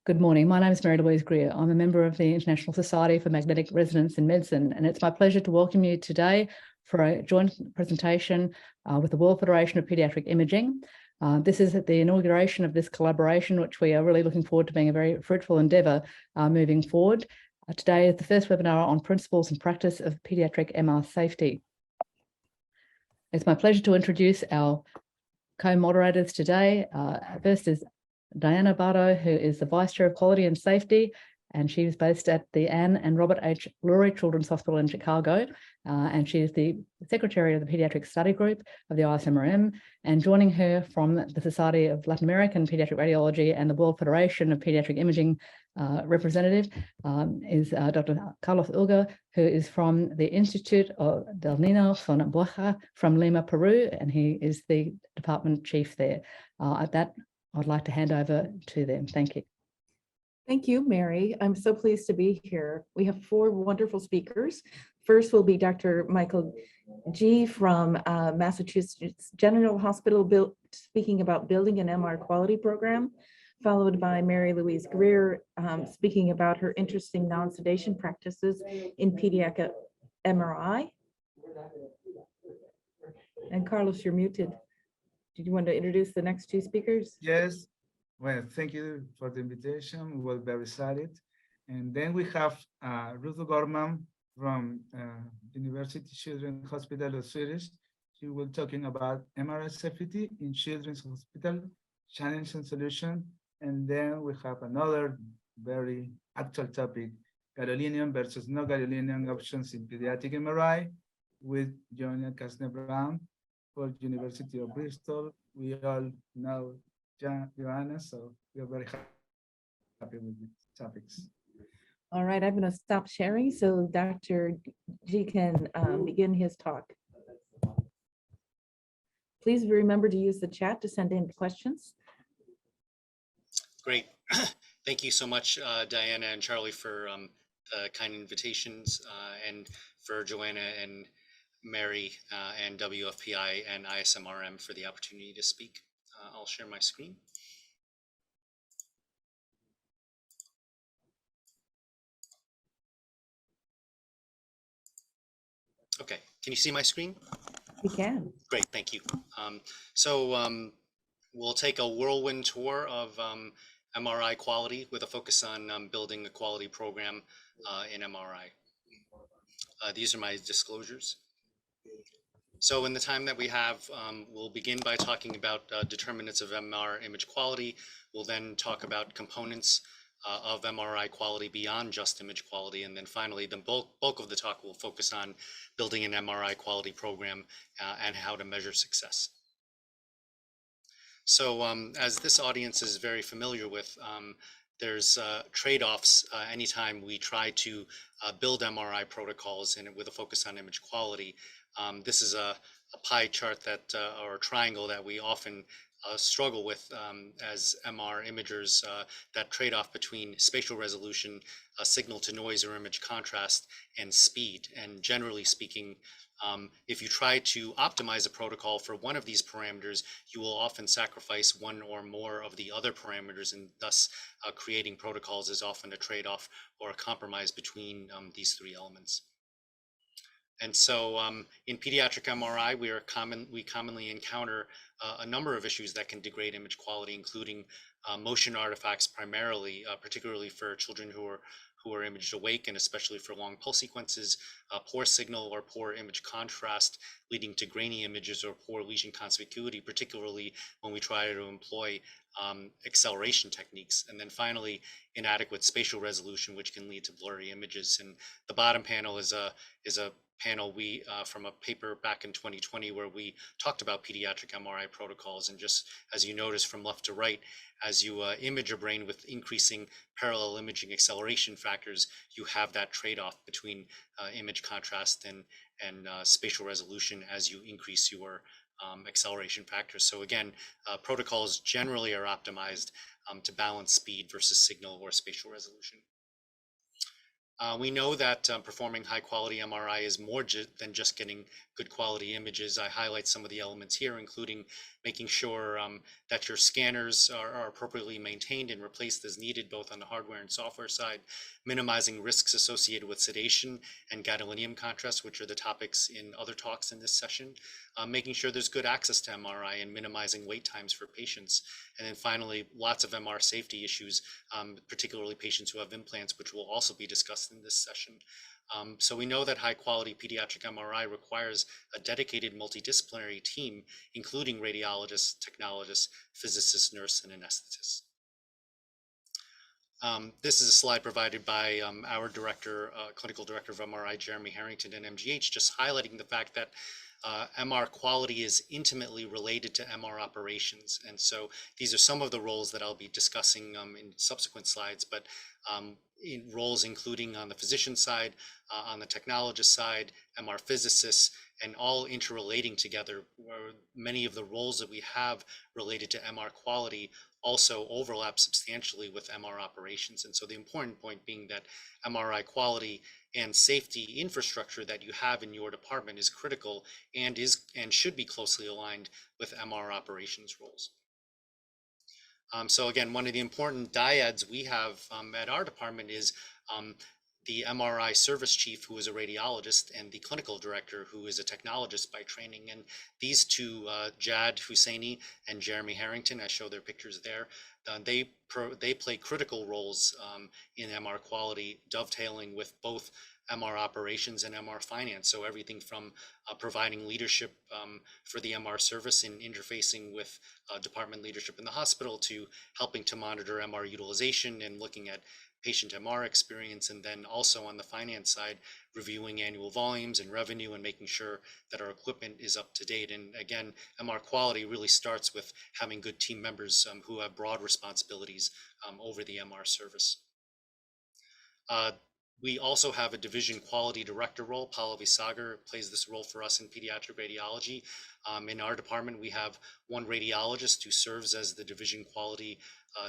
Good morning. My name is Mary Louise Greer. I'm a member of the International Society for Magnetic Resonance in Medicine, and it's my pleasure to welcome you today for a joint presentation with the World Federation of Pediatric Imaging. This is the inauguration of this collaboration, which we are really looking forward to being a very fruitful endeavour moving forward. Today is the first webinar on principles and practice of pediatric MR safety. It's my pleasure to introduce our co-moderators today. First is Diana Bardo, who is the Vice Chair of Quality and Safety, and she is based at the Anne and Robert H. Lurie Children's Hospital in Chicago, and she is the Secretary of the Pediatric Study Group of the ISMRM, and joining her from the Society of Latin American Pediatric Radiology and the World Federation of Pediatric Imaging representative is Dr. Carlos Ulga, who is from the Institute del Niño Son Borja from Lima, Peru, and he is the department chief there. At that, I'd like to hand over to them. Thank you. Thank you, Mary. I'm so pleased to be here. We have 4 wonderful speakers. First will be Dr. Michael G. from Massachusetts General Hospital, speaking about building an MR quality program, followed by Mary Louise Greer, speaking about her interesting non-sedation practices in pediatric MRI. And Carlos, you're muted. Did you want to introduce the next 2 speakers? Yes. Well, thank you for the invitation. We're very excited. And then we have Ruth Gorman from University Children's Hospital of Swedish. She will be talking about MRI safety in Children's Hospital, challenge and solution. And then we have another very actual topic, gadolinium versus no gadolinium options in pediatric MRI with Joanna Kastner-Brown for University of Bristol. We all know Joanna, so we are very happy with these topics. All right, I'm going to stop sharing so Dr. G can begin his talk. Please remember to use the chat to send in questions. Great. Thank you so much, Diana and Charlie, for the kind invitations, and for Joanna and Mary and WFPI and ISMRM for the opportunity to speak. I'll share my screen. Okay, can you see my screen? We can. Great, thank you. We'll take a whirlwind tour of MRI quality with a focus on building a quality program in MRI. These are my disclosures. So in the time that we have, we'll begin by talking about determinants of MR image quality. We'll then talk about components of MRI quality beyond just image quality. And then finally, the bulk of the talk will focus on building an MRI quality program and how to measure success. So as this audience is very familiar with, there's trade-offs anytime we try to build MRI protocols and with a focus on image quality. This is a pie chart that, or a triangle that we often struggle with as MR imagers, that trade-off between spatial resolution, signal to noise or image contrast, and speed. And generally speaking, if you try to optimize a protocol for one of these parameters, you will often sacrifice one or more of the other parameters, and thus creating protocols is often a trade-off or a compromise between these 3 elements. And so in pediatric MRI, we commonly encounter a number of issues that can degrade image quality, including motion artifacts primarily, particularly for children who are imaged awake, and especially for long pulse sequences, poor signal or poor image contrast, leading to grainy images or poor lesion conspicuity, particularly when we try to employ acceleration techniques. And then finally, inadequate spatial resolution, which can lead to blurry images. And the bottom panel is a panel from a paper back in 2020 where we talked about pediatric MRI protocols. And just as you notice from left to right, as you image a brain with increasing parallel imaging acceleration factors, you have that trade-off between image contrast and spatial resolution as you increase your acceleration factors. So again, protocols generally are optimized to balance speed versus signal or spatial resolution. We know that performing high quality MRI is more than just getting good quality images. I highlight some of the elements here, including making sure that your scanners are appropriately maintained and replaced as needed, both on the hardware and software side, minimizing risks associated with sedation and gadolinium contrast, which are the topics in other talks in this session, making sure there's good access to MRI and minimizing wait times for patients. And then finally, lots of MR safety issues, particularly patients who have implants, which will also be discussed in this session. So we know that high quality pediatric MRI requires a dedicated multidisciplinary team, including radiologists, technologists, physicists, nurse, and anesthetists. This is a slide provided by our director, clinical director of MRI, Jeremy Harrington, and MGH, just highlighting the fact that MR quality is intimately related to MR operations. And so these are some of the roles that I'll be discussing in subsequent slides, but in roles including on the physician side, on the technologist side, MR physicists, and all interrelating together, where many of the roles that we have related to MR quality also overlap substantially with MR operations. And so the important point being that MRI quality and safety infrastructure that you have in your department is critical and should be closely aligned with MR operations roles. So again, one of the important dyads we have at our department is the MRI service chief, who is a radiologist, and the clinical director, who is a technologist by training. And these two, Jad Husseini and Jeremy Harrington, I show their pictures there, they play critical roles in MR quality, dovetailing with both MR operations and MR finance. So everything from providing leadership for the MR service and interfacing with department leadership in the hospital, to helping to monitor MR utilization and looking at patient MR experience, and then also on the finance side, reviewing annual volumes and revenue and making sure that our equipment is up to date. And again, MR quality really starts with having good team members who have broad responsibilities over the MR service. We also have a division quality director role. Pallavi Sagar plays this role for us in pediatric radiology. In our department, we have one radiologist who serves as the division quality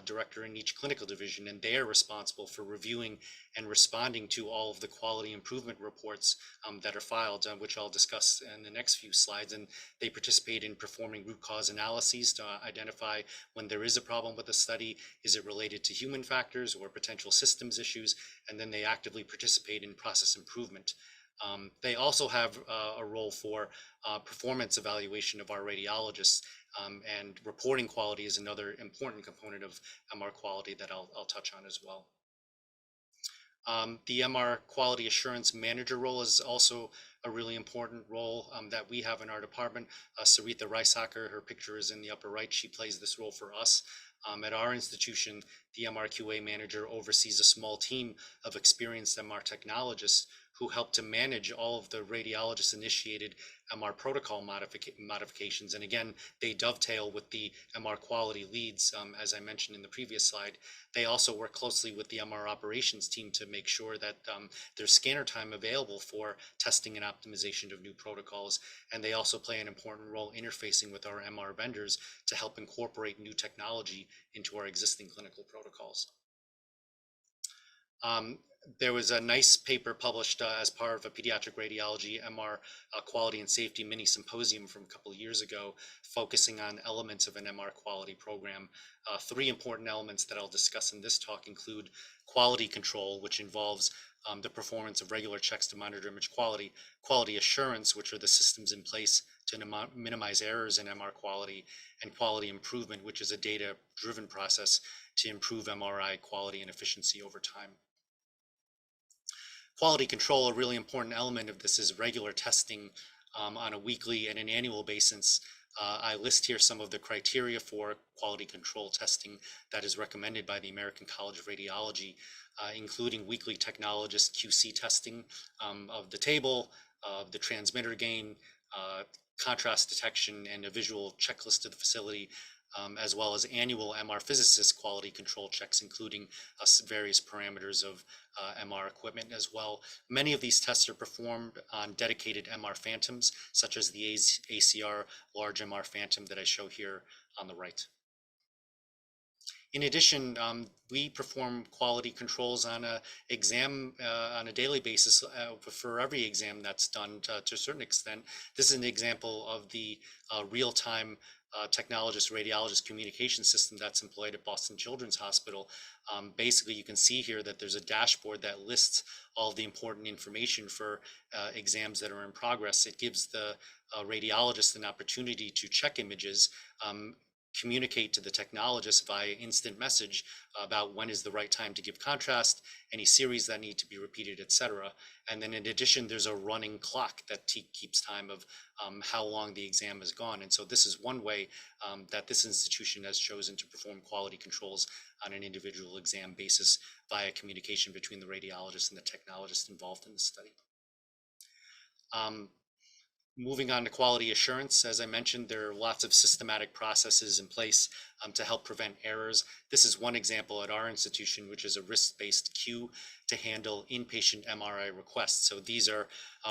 director in each clinical division, and they are responsible for reviewing and responding to all of the quality improvement reports that are filed, which I'll discuss in the next few slides. And they participate in performing root cause analyses to identify when there is a problem with the study. Is it related to human factors or potential systems issues? And then they actively participate in process improvement. They also have a role for performance evaluation of our radiologists, and reporting quality is another important component of MR quality that I'll touch on as well. The MR quality assurance manager role is also a really important role that we have in our department. Sarita Reisacker, her picture is in the upper right. She plays this role for us. At our institution, the MRQA manager oversees a small team of experienced MR technologists who help to manage all of the radiologist-initiated MR protocol modifications. And again, they dovetail with the MR quality leads, as I mentioned in the previous slide. They also work closely with the MR operations team to make sure that there's scanner time available for testing and optimization of new protocols. And they also play an important role interfacing with our MR vendors to help incorporate new technology into our existing clinical protocols. There was a nice paper published as part of a pediatric radiology MR quality and safety mini symposium from a couple of years ago, focusing on elements of an MR quality program. Three important elements that I'll discuss in this talk include quality control, which involves the performance of regular checks to monitor image quality, quality assurance, which are the systems in place to minimize errors in MR quality, and quality improvement, which is a data-driven process to improve MRI quality and efficiency over time. Quality control, a really important element of this, is regular testing on a weekly and an annual basis. I list here some of the criteria for quality control testing that is recommended by the American College of Radiology, including weekly technologist QC testing of the table, the transmitter gain, contrast detection, and a visual checklist of the facility, as well as annual MR physicist quality control checks, including various parameters of MR equipment as well. Many of these tests are performed on dedicated MR phantoms, such as the ACR large MR phantom that I show here on the right. In addition, we perform quality controls on a exam on a daily basis for every exam that's done to a certain extent. This is an example of the real-time technologist radiologist communication system that's employed at Boston Children's Hospital. Basically, you can see here that there's a dashboard that lists all the important information for exams that are in progress. It gives the radiologist an opportunity to check images, communicate to the technologist via instant message about when is the right time to give contrast, any series that need to be repeated, etc. And then in addition, there's a running clock that keeps time of how long the exam has gone. And so this is one way that this institution has chosen to perform quality controls on an individual exam basis via communication between the radiologist and the technologist involved in the study. Moving on to quality assurance, as I mentioned, there are lots of systematic processes in place to help prevent errors. This is one example at our institution, which is a risk-based queue to handle inpatient MRI requests. So these are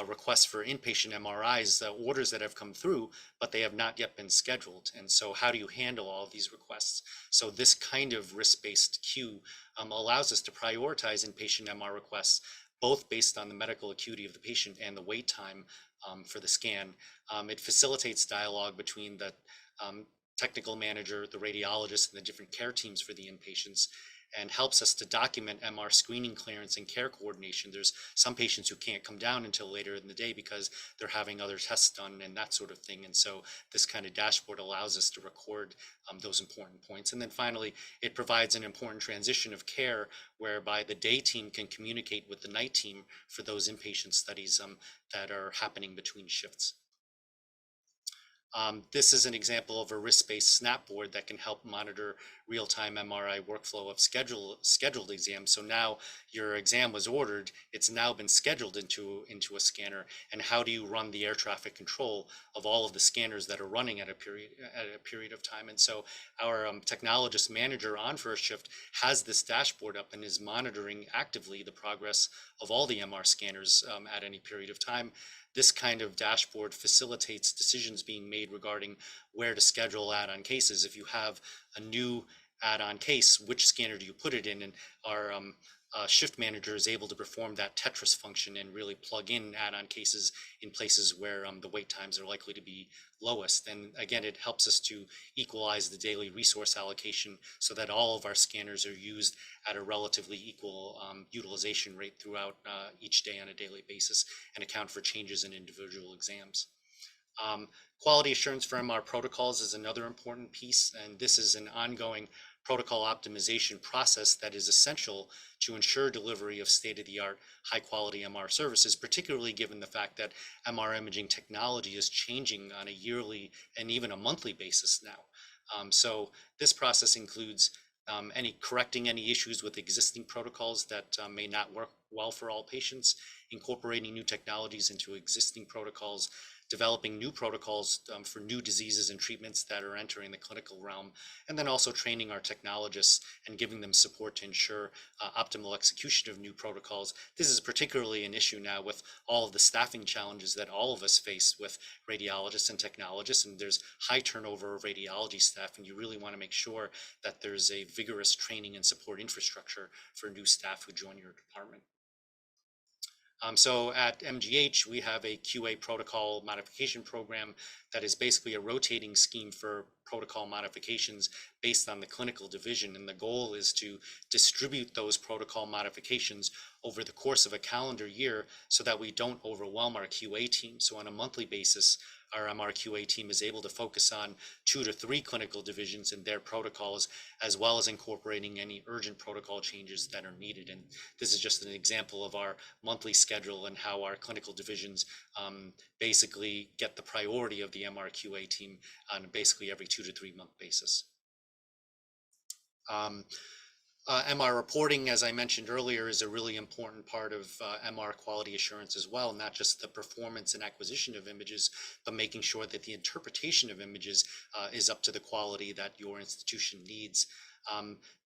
requests for inpatient MRIs, orders that have come through, but they have not yet been scheduled. And so how do you handle all of these requests? So this kind of risk-based queue allows us to prioritize inpatient MR requests, both based on the medical acuity of the patient and the wait time for the scan. It facilitates dialogue between the technical manager, the radiologist, and the different care teams for the inpatients, and helps us to document MR screening clearance and care coordination. There's some patients who can't come down until later in the day because they're having other tests done and that sort of thing. And so this kind of dashboard allows us to record those important points. And then finally, it provides an important transition of care whereby the day team can communicate with the night team for those inpatient studies that are happening between shifts. This is an example of a risk-based snapboard that can help monitor real-time MRI workflow of scheduled exams. So now your exam was ordered, it's now been scheduled into a scanner, and how do you run the air traffic control of all of the scanners that are running at a period of time? And so our technologist manager on first shift has this dashboard up and is monitoring actively the progress of all the MR scanners at any period of time. This kind of dashboard facilitates decisions being made regarding where to schedule add-on cases. If you have a new add-on case, which scanner do you put it in? And our shift manager is able to perform that Tetris function and really plug in add-on cases in places where the wait times are likely to be lowest. And again, it helps us to equalize the daily resource allocation so that all of our scanners are used at a relatively equal utilization rate throughout each day on a daily basis and account for changes in individual exams. Quality assurance for MR protocols is another important piece, and this is an ongoing protocol optimization process that is essential to ensure delivery of state-of-the-art high-quality MR services, particularly given the fact that MR imaging technology is changing on a yearly and even a monthly basis now. So this process includes correcting any issues with existing protocols that may not work well for all patients, incorporating new technologies into existing protocols, developing new protocols for new diseases and treatments that are entering the clinical realm, and then also training our technologists and giving them support to ensure optimal execution of new protocols. This is particularly an issue now with all of the staffing challenges that all of us face with radiologists and technologists, and there's high turnover of radiology staff, and you really want to make sure that there's a vigorous training and support infrastructure for new staff who join your department. So at MGH, we have a QA protocol modification program that is basically a rotating scheme for protocol modifications based on the clinical division. And the goal is to distribute those protocol modifications over the course of a calendar year so that we don't overwhelm our QA team. So on a monthly basis, our MRQA team is able to focus on 2 to 3 clinical divisions and their protocols, as well as incorporating any urgent protocol changes that are needed. And this is just an example of our monthly schedule and how our clinical divisions basically get the priority of the MRQA team on basically every 2 to 3 month basis. MR reporting, as I mentioned earlier, is a really important part of MR quality assurance as well, not just the performance and acquisition of images, but making sure that the interpretation of images is up to the quality that your institution needs.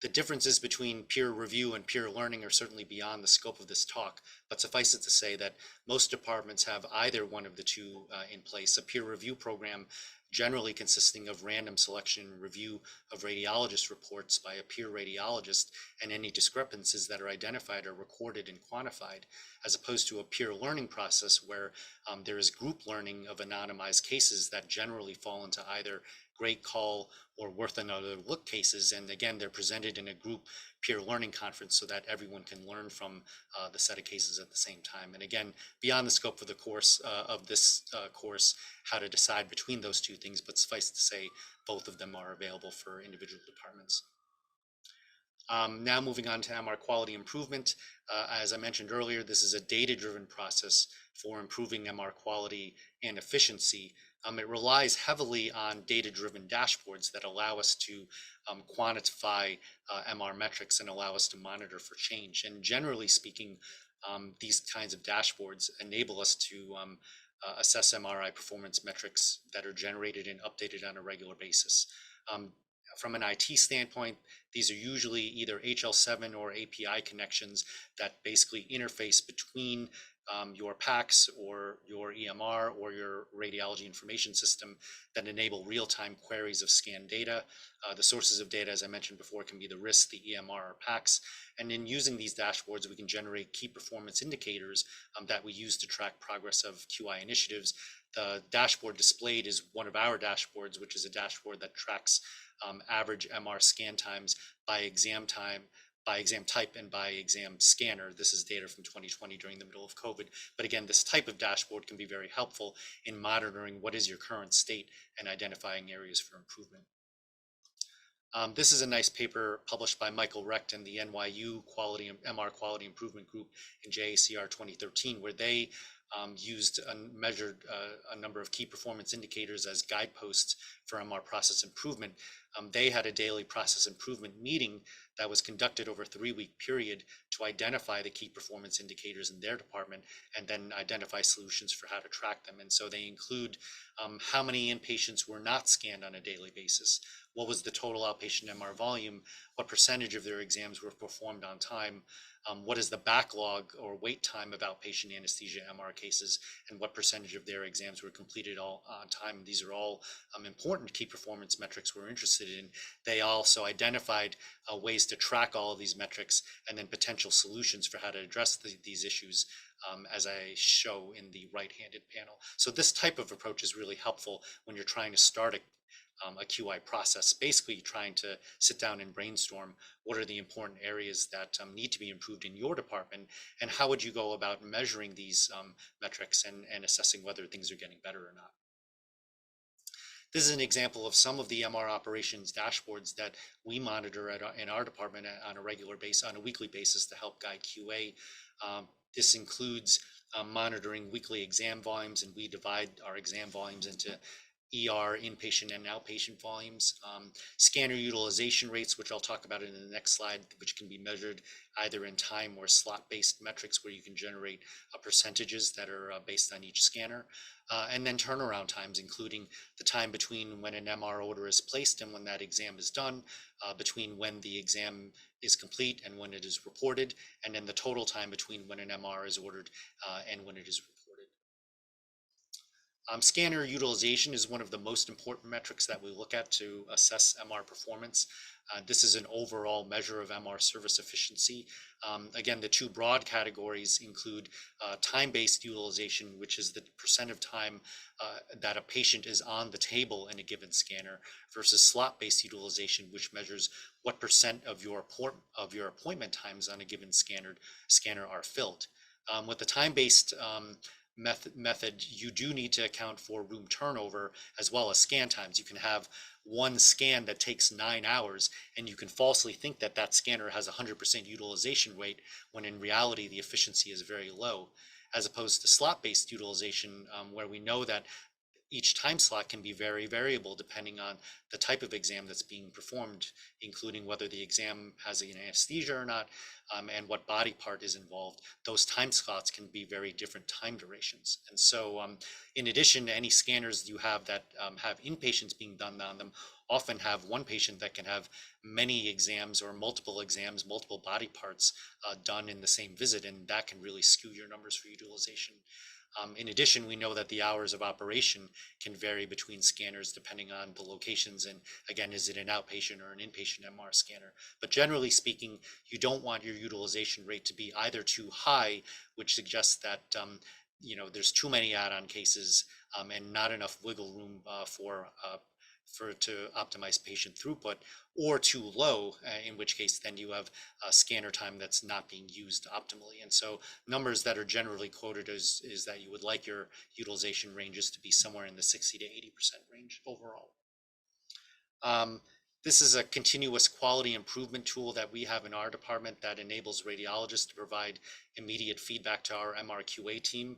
The differences between peer review and peer learning are certainly beyond the scope of this talk, but suffice it to say that most departments have either one of the two in place. A peer review program generally consisting of random selection and review of radiologist reports by a peer radiologist, and any discrepancies that are identified are recorded and quantified, as opposed to a peer learning process where there is group learning of anonymized cases that generally fall into either great call or worth another look cases. And again, they're presented in a group peer learning conference so that everyone can learn from the set of cases at the same time. And again, beyond the scope of the course of this course, how to decide between those two things, but suffice to say, both of them are available for individual departments. Now moving on to MR quality improvement. As I mentioned earlier, this is a data-driven process for improving MR quality and efficiency. It relies heavily on data-driven dashboards that allow us to quantify MR metrics and allow us to monitor for change. And generally speaking, these kinds of dashboards enable us to assess MRI performance metrics that are generated and updated on a regular basis. From an IT standpoint, these are usually either HL7 or API connections that basically interface between your PACS or your EMR or your radiology information system that enable real-time queries of scan data. The sources of data, as I mentioned before, can be the RIS, the EMR, or PACS. And in using these dashboards, we can generate key performance indicators that we use to track progress of QI initiatives. The dashboard displayed is one of our dashboards, which is a dashboard that tracks average MR scan times by exam time, by exam type, and by exam scanner. This is data from 2020 during the middle of COVID. But again, this type of dashboard can be very helpful in monitoring what is your current state and identifying areas for improvement. This is a nice paper published by Michael Recht and the NYU MR Quality Improvement Group in JACR 2013, where they used and measured a number of key performance indicators as guideposts for MR process improvement. They had a daily process improvement meeting that was conducted over a 3-week period to identify the key performance indicators in their department and then identify solutions for how to track them. And so they include how many inpatients were not scanned on a daily basis, what was the total outpatient MR volume, what percentage of their exams were performed on time, what is the backlog or wait time of outpatient anesthesia MR cases, and what percentage of their exams were completed all on time. These are all important key performance metrics we're interested in. They also identified ways to track all of these metrics and then potential solutions for how to address these issues, as I show in the right-handed panel. So this type of approach is really helpful when you're trying to start a QI process, basically trying to sit down and brainstorm what are the important areas that need to be improved in your department, and how would you go about measuring these metrics and assessing whether things are getting better or not. This is an example of some of the MR operations dashboards that we monitor in our department on a regular basis, on a weekly basis, to help guide QA. This includes monitoring weekly exam volumes, and we divide our exam volumes into ER, inpatient, and outpatient volumes. Scanner utilization rates, which I'll talk about in the next slide, which can be measured either in time or slot-based metrics where you can generate percentages that are based on each scanner. And then turnaround times, including the time between when an MR order is placed and when that exam is done, between when the exam is complete and when it is reported, and then the total time between when an MR is ordered and when it is reported. Scanner utilization is one of the most important metrics that we look at to assess MR performance. This is an overall measure of MR service efficiency. Again, the two broad categories include time-based utilization, which is the percent of time that a patient is on the table in a given scanner, versus slot-based utilization, which measures what percent of your appointment times on a given scanner are filled. With the time-based method, you do need to account for room turnover as well as scan times. You can have one scan that takes 9 hours, and you can falsely think that that scanner has 100% utilization rate, when in reality the efficiency is very low, as opposed to slot-based utilization, where we know that each time slot can be very variable depending on the type of exam that's being performed, including whether the exam has an anesthesia or not, and what body part is involved. Those time slots can be very different time durations. And so in addition to any scanners you have that have inpatients being done on them, often have one patient that can have many exams or multiple exams, multiple body parts done in the same visit, and that can really skew your numbers for utilization. In addition, we know that the hours of operation can vary between scanners depending on the locations. And again, is it an outpatient or an inpatient MR scanner? But generally speaking, you don't want your utilization rate to be either too high, which suggests that there's too many add-on cases and not enough wiggle room to optimize patient throughput, or too low, in which case then you have a scanner time that's not being used optimally. And so numbers that are generally quoted is that you would like your utilization ranges to be somewhere in the 60 to 80% range overall. This is a continuous quality improvement tool that we have in our department that enables radiologists to provide immediate feedback to our MRQA team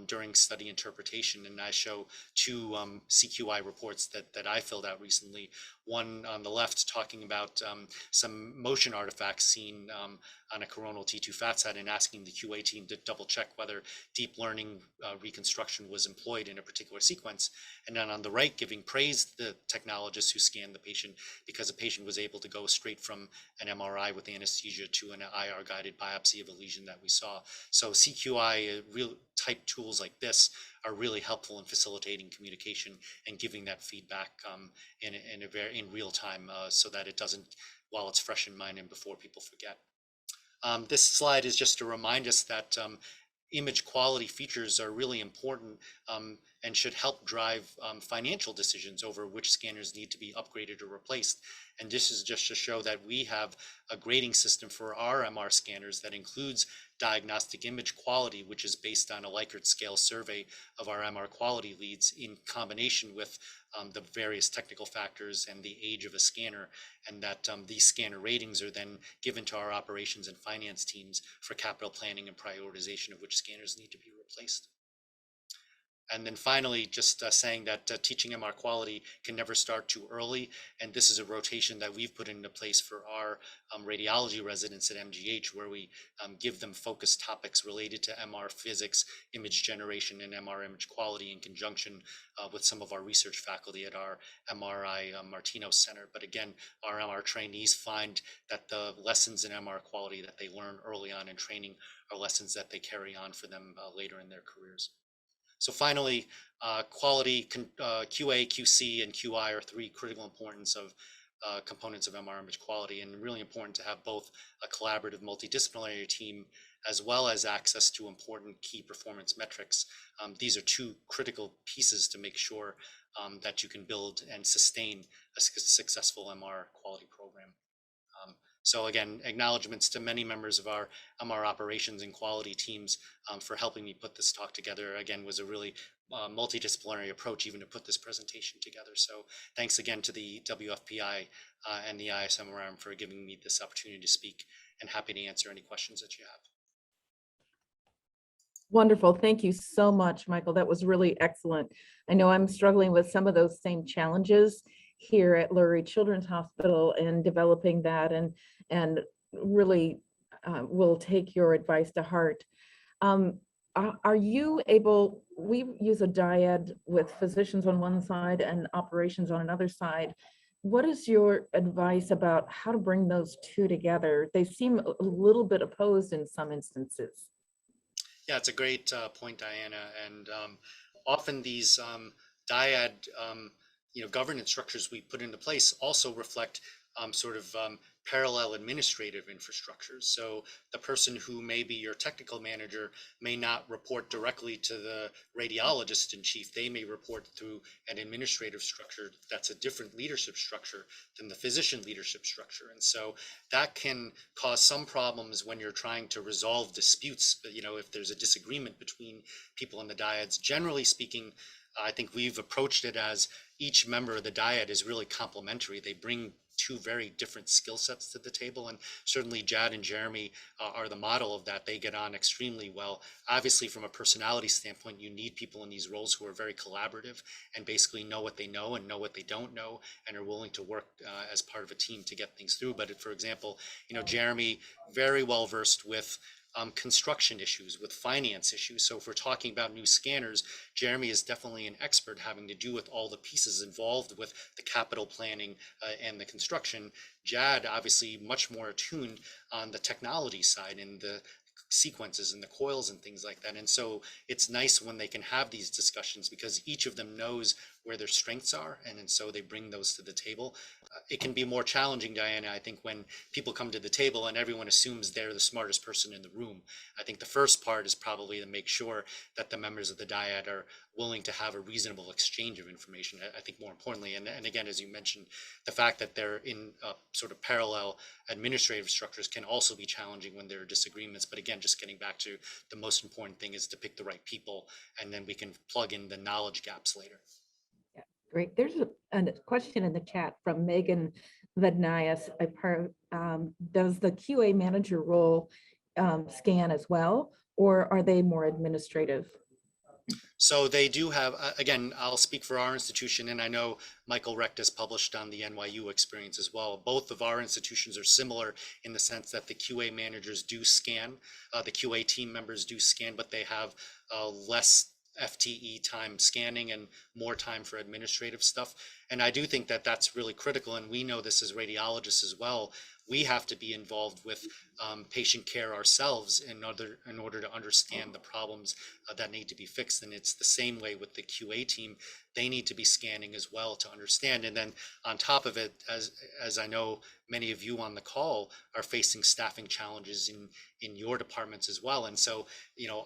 during study interpretation. And I show two CQI reports that I filled out recently. One on the left talking about some motion artifacts seen on a coronal T2 fat side, and asking the QA team to double check whether deep learning reconstruction was employed in a particular sequence. And then on the right, giving praise to the technologists who scanned the patient, because the patient was able to go straight from an MRI with anesthesia to an IR guided biopsy of a lesion that we saw. So CQI real type tools like this are really helpful in facilitating communication and giving that feedback in real time, so that it doesn't, while it's fresh in mind and before people forget. This slide is just to remind us that image quality features are really important and should help drive financial decisions over which scanners need to be upgraded or replaced. And this is just to show that we have a grading system for our MR scanners that includes diagnostic image quality, which is based on a Likert scale survey of our MR quality leads in combination with the various technical factors and the age of a scanner, and that these scanner ratings are then given to our operations and finance teams for capital planning and prioritization of which scanners need to be replaced. And then finally, just saying that teaching MR quality can never start too early. And this is a rotation that we've put into place for our radiology residents at MGH, where we give them focused topics related to MR physics, image generation, and MR image quality in conjunction with some of our research faculty at our MRI Martino Center. But again, our MR trainees find that the lessons in MR quality that they learn early on in training are lessons that they carry on for them later in their careers. So finally, quality, QA, QC, and QI are three critical importance of components of MR image quality, and really important to have both a collaborative multidisciplinary team as well as access to important key performance metrics. These are two critical pieces to make sure that you can build and sustain a successful MR quality program. So again, acknowledgements to many members of our MR operations and quality teams for helping me put this talk together. Again, was a really multidisciplinary approach even to put this presentation together. So thanks again to the WFPI and the ISMRM for giving me this opportunity to speak, and happy to answer any questions that you have. Wonderful. Thank you so much, Michael. That was really excellent. I know I'm struggling with some of those same challenges here at Lurie Children's Hospital and developing that, and really will take your advice to heart. Are you able, we use a dyad with physicians on one side and operations on another side. What is your advice about how to bring those two together? They seem a little bit opposed in some instances. Yeah, it's a great point, Diana. And often these dyad governance structures we put into place also reflect parallel administrative infrastructures. So the person who may be your technical manager may not report directly to the radiologist in chief. They may report through an administrative structure that's a different leadership structure than the physician leadership structure. And so that can cause some problems when you're trying to resolve disputes, if there's a disagreement between people in the dyads. Generally speaking, I think we've approached it as each member of the dyad is really complementary. They bring two very different skill sets to the table. And certainly Jad and Jeremy are the model of that. They get on extremely well. Obviously, from a personality standpoint, you need people in these roles who are very collaborative and basically know what they know and know what they don't know and are willing to work as part of a team to get things through. But for example, Jeremy, very well versed with construction issues, with finance issues. So if we're talking about new scanners, Jeremy is definitely an expert having to do with all the pieces involved with the capital planning and the construction. Jad, obviously much more attuned on the technology side and the sequences and the coils and things like that. And so it's nice when they can have these discussions because each of them knows where their strengths are, and so they bring those to the table. It can be more challenging, Diana, I think, when people come to the table and everyone assumes they're the smartest person in the room. I think the first part is probably to make sure that the members of the dyad are willing to have a reasonable exchange of information. I think more importantly, and again, as you mentioned, the fact that they're in sort of parallel administrative structures can also be challenging when there are disagreements. But again, just getting back to the most important thing is to pick the right people, and then we can plug in the knowledge gaps later. Great. There's a question in the chat from Megan Vednias. Does the QA manager role scan as well, or are they more administrative? So they do have, again, I'll speak for our institution, and I know Michael Recht has published on the NYU experience as well. Both of our institutions are similar in the sense that the QA managers do scan, the QA team members do scan, but they have less FTE time scanning and more time for administrative stuff. And I do think that that's really critical. And we know this as radiologists as well. We have to be involved with patient care ourselves in order to understand the problems that need to be fixed. And it's the same way with the QA team. They need to be scanning as well to understand. And then on top of it, as I know many of you on the call are facing staffing challenges in your departments as well. And so,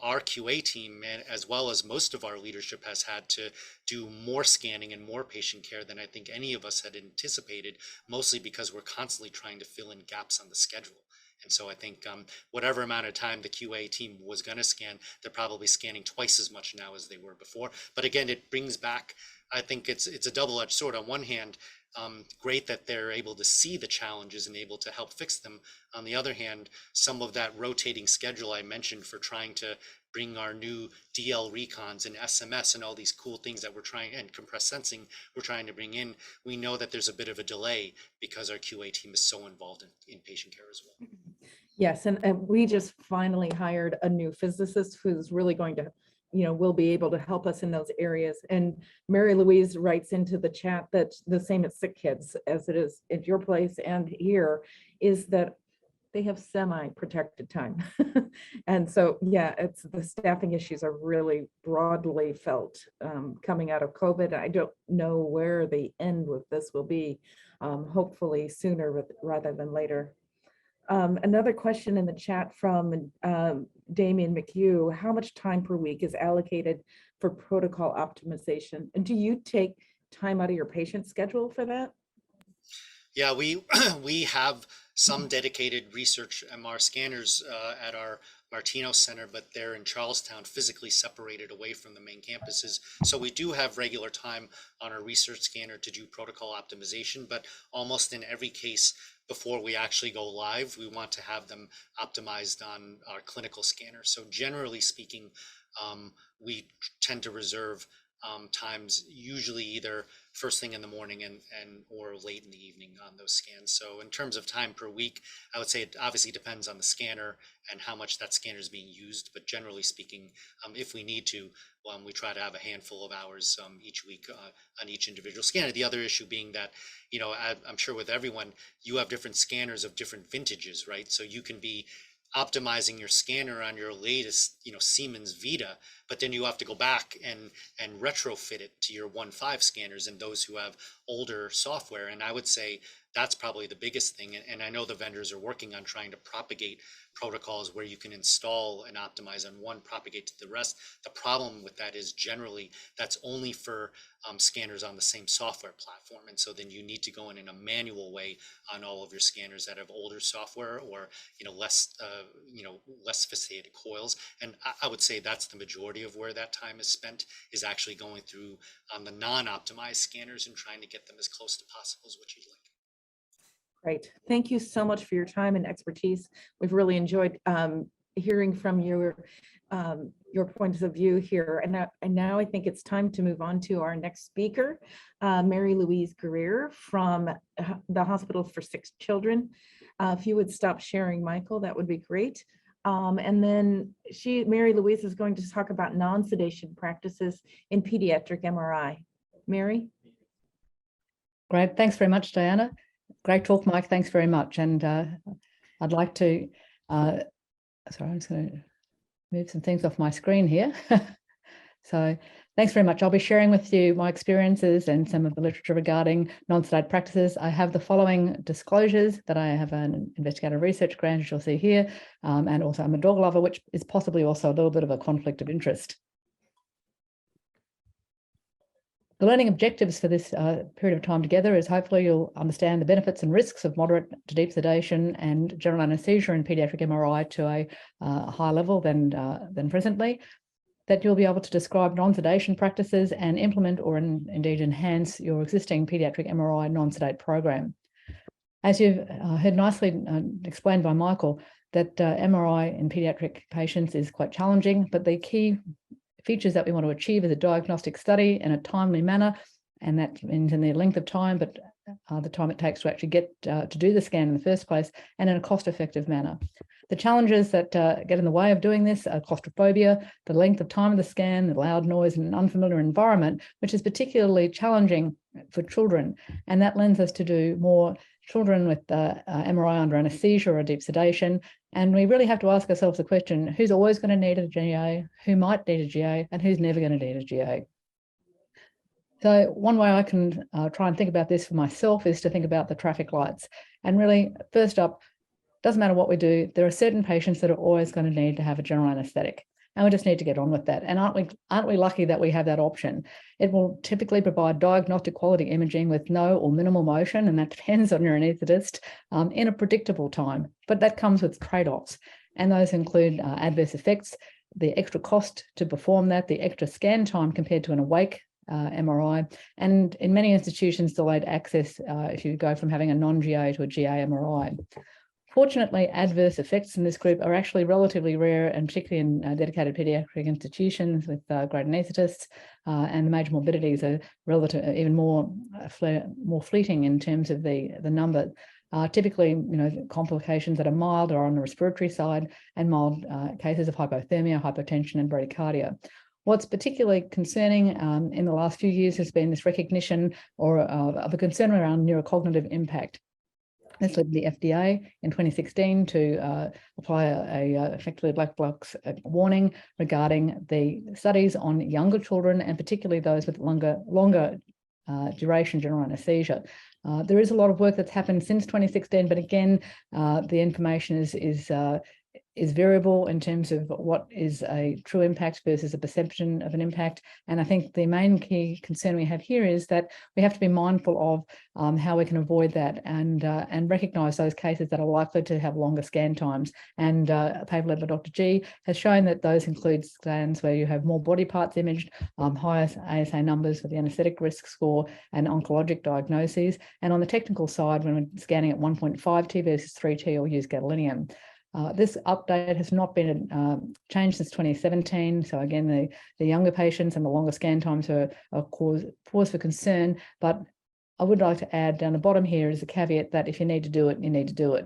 our QA team, as well as most of our leadership, has had to do more scanning and more patient care than I think any of us had anticipated, mostly because we're constantly trying to fill in gaps on the schedule. And so I think whatever amount of time the QA team was going to scan, they're probably scanning twice as much now as they were before. But again, it brings back, I think it's a double-edged sword. On one hand, great that they're able to see the challenges and able to help fix them. On the other hand, some of that rotating schedule I mentioned for trying to bring our new DL recons and SMS and all these cool things that we're trying, and compressed sensing we're trying to bring in, we know that there's a bit of a delay because our QA team is so involved in patient care as well. Yes, and we just finally hired a new physicist who's really going to, will be able to help us in those areas. And Mary Louise writes into the chat that the same at Sick Kids as it is at your place and here, is that they have semi-protected time. And so, yeah, it's the staffing issues are really broadly felt coming out of COVID. I don't know where the end with this will be, hopefully sooner rather than later. Another question in the chat from Damien McHugh: how much time per week is allocated for protocol optimization? And do you take time out of your patient schedule for that? Yeah, we have some dedicated research MR scanners at our Martino Center, but they're in Charlestown, physically separated away from the main campuses. So we do have regular time on our research scanner to do protocol optimization, but almost in every case, before we actually go live, we want to have them optimized on our clinical scanner. So generally speaking, we tend to reserve times, usually either first thing in the morning and or late in the evening on those scans. So in terms of time per week, I would say it obviously depends on the scanner and how much that scanner is being used. But generally speaking, if we need to, we try to have a handful of hours each week on each individual scanner. The other issue being that, I'm sure with everyone, you have different scanners of different vintages, right? So you can be optimizing your scanner on your latest, Siemens Vita, but then you have to go back and retrofit it to your 1.5 scanners and those who have older software. And I would say that's probably the biggest thing. And I know the vendors are working on trying to propagate protocols where you can install and optimize on one, propagate to the rest. The problem with that is generally that's only for scanners on the same software platform. And so then you need to go in a manual way on all of your scanners that have older software or, less sophisticated coils. And I would say that's the majority of where that time is spent, is actually going through on the non-optimized scanners and trying to get them as close to possible as what you'd like. Great. Thank you so much for your time and expertise. We've really enjoyed hearing from your points of view here. And now I think it's time to move on to our next speaker, Mary Louise Greer from the Hospital for Sick Children. If you would stop sharing, Michael, that would be great. And then Mary Louise is going to talk about non-sedation practices in pediatric MRI. Mary? Great. Thanks very much, Diana. Great talk, Mike. Thanks very much. And I'd like to, sorry, I'm just going to move some things off my screen here. So thanks very much. I'll be sharing with you my experiences and some of the literature regarding non-sedate practices. I have the following disclosures: that I have an investigative research grant, as you'll see here, and also I'm a dog lover, which is possibly also a little bit of a conflict of interest. The learning objectives for this period of time together is hopefully you'll understand the benefits and risks of moderate to deep sedation and general anesthesia in pediatric MRI to a higher level than presently, that you'll be able to describe non-sedation practices and implement or indeed enhance your existing pediatric MRI non-sedate program. As you've heard nicely explained by Michael, that MRI in pediatric patients is quite challenging, but the key features that we want to achieve is a diagnostic study in a timely manner, and that means in the length of time, but the time it takes to actually get to do the scan in the first place, and in a cost-effective manner. The challenges that get in the way of doing this are claustrophobia, the length of time of the scan, the loud noise, and an unfamiliar environment, which is particularly challenging for children. And that lends us to do more children with MRI under anesthesia or deep sedation. And we really have to ask ourselves the question, who's always going to need a GA, who might need a GA, and who's never going to need a GA? So one way I can try and think about this for myself is to think about the traffic lights. And really, first up, doesn't matter what we do, there are certain patients that are always going to need to have a general anesthetic. And we just need to get on with that. And aren't we lucky that we have that option? It will typically provide diagnostic quality imaging with no or minimal motion, and that depends on your anaesthetist, in a predictable time. But that comes with trade-offs. And those include adverse effects, the extra cost to perform that, the extra scan time compared to an awake MRI, and in many institutions, delayed access if you go from having a non-GA to a GA MRI. Fortunately, adverse effects in this group are actually relatively rare, and particularly in dedicated pediatric institutions with great anaesthetists, and the major morbidities are relative, even more fleeting in terms of the number. Typically, complications that are mild are on the respiratory side, and mild cases of hypothermia, hypotension, and bradycardia. What's particularly concerning in the last few years has been this recognition of a concern around neurocognitive impact. This led the FDA in 2016 to apply effectively a black box warning regarding the studies on younger children, and particularly those with longer duration general anesthesia. There is a lot of work that's happened since 2016, but again, the information is variable in terms of what is a true impact versus a perception of an impact. And I think the main key concern we have here is that we have to be mindful of how we can avoid that and recognise those cases that are likely to have longer scan times. And a paper led by Dr. G has shown that those include scans where you have more body parts imaged, higher ASA numbers for the anaesthetic risk score, and oncologic diagnoses. And on the technical side, when we're scanning at 1.5T versus 3T, or use gadolinium. This update has not been changed since 2017. So again, the younger patients and the longer scan times are cause for concern. But I would like to add down the bottom here is a caveat that if you need to do it, you need to do it.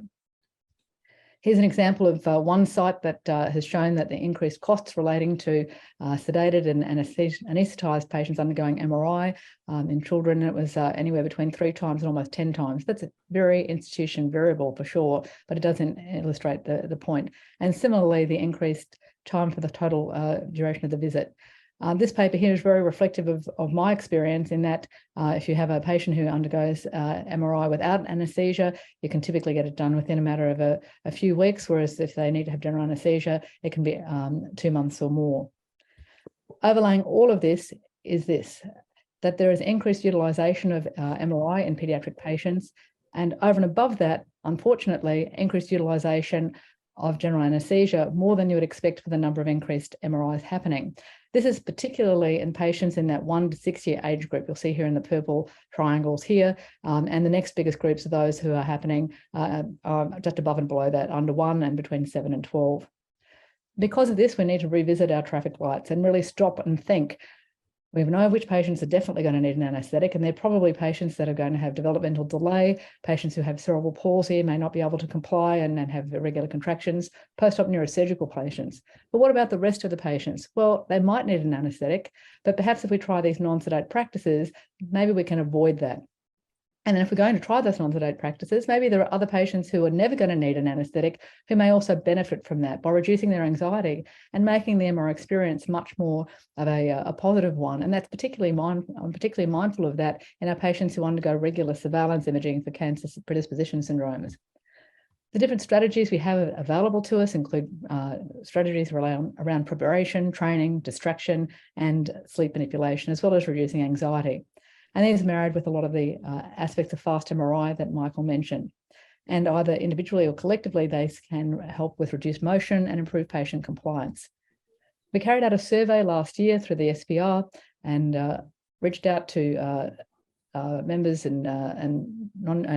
Here's an example of one site that has shown that the increased costs relating to sedated and anaesthetized patients undergoing MRI in children, it was anywhere between 3 times and almost 10 times. That's a very institution variable for sure, but it doesn't illustrate the point. And similarly, the increased time for the total duration of the visit. This paper here is very reflective of my experience in that if you have a patient who undergoes MRI without anesthesia, you can typically get it done within a matter of a few weeks, whereas if they need to have general anesthesia, it can be 2 months or more. Overlaying all of this is that there is increased utilisation of MRI in paediatric patients, and over and above that, unfortunately, increased utilisation of general anesthesia, more than you would expect for the number of increased MRIs happening. This is particularly in patients in that 1 to 6 year age group. You'll see here in the purple triangles here. And the next biggest groups are those who are happening just above and below that, under 1 and between 7 and 12. Because of this, we need to revisit our traffic lights and really stop and think. We know which patients are definitely going to need an anaesthetic, and they're probably patients that are going to have developmental delay, patients who have cerebral palsy, may not be able to comply and have irregular contractions, post-op neurosurgical patients. But what about the rest of the patients? Well, they might need an anaesthetic, but perhaps if we try these non-sedate practices, maybe we can avoid that. And then if we're going to try those non-sedate practices, maybe there are other patients who are never going to need an anaesthetic who may also benefit from that by reducing their anxiety and making the MRI experience much more of a positive one. And that's I'm particularly mindful of that in our patients who undergo regular surveillance imaging for cancer predisposition syndromes. The different strategies we have available to us include strategies around preparation, training, distraction, and sleep manipulation, as well as reducing anxiety. And these are married with a lot of the aspects of fast MRI that Michael mentioned. And either individually or collectively, they can help with reduced motion and improve patient compliance. We carried out a survey last year through the SPR and reached out to members and